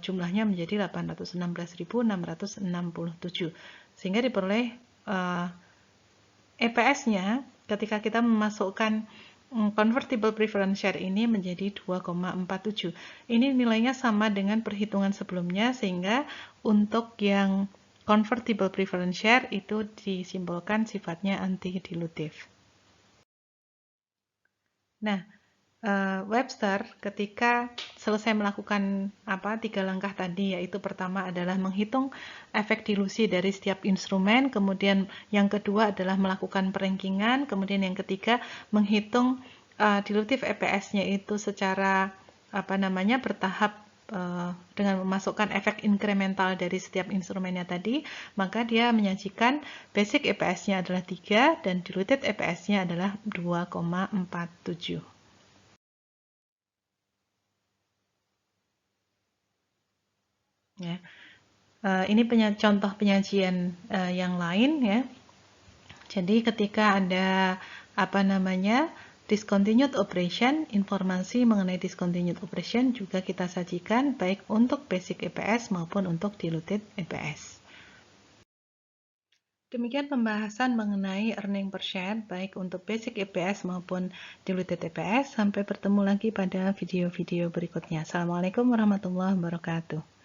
jumlahnya menjadi 816.667. Sehingga diperoleh EPS-nya ketika kita memasukkan convertible preference share ini menjadi 2,47. Ini nilainya sama dengan perhitungan sebelumnya, sehingga untuk yang convertible preference share itu disimbolkan sifatnya anti-dilutif. Nah, Webster ketika selesai melakukan 3 langkah tadi, yaitu pertama adalah menghitung efek dilusi dari setiap instrumen, kemudian yang kedua adalah melakukan perankingan, kemudian yang ketiga menghitung dilutif EPS-nya itu secara bertahap dengan memasukkan efek incremental dari setiap instrumennya tadi, maka dia menyajikan basic EPS-nya adalah 3 dan diluted EPS-nya adalah 2,47. Ya. Ini contoh penyajian yang lain ya. Jadi ketika ada discontinued operation, informasi mengenai discontinued operation juga kita sajikan baik untuk basic EPS maupun untuk diluted EPS. Demikian pembahasan mengenai earning per share baik untuk basic EPS maupun diluted EPS. Sampai bertemu lagi pada video-video berikutnya. Assalamualaikum warahmatullahi wabarakatuh.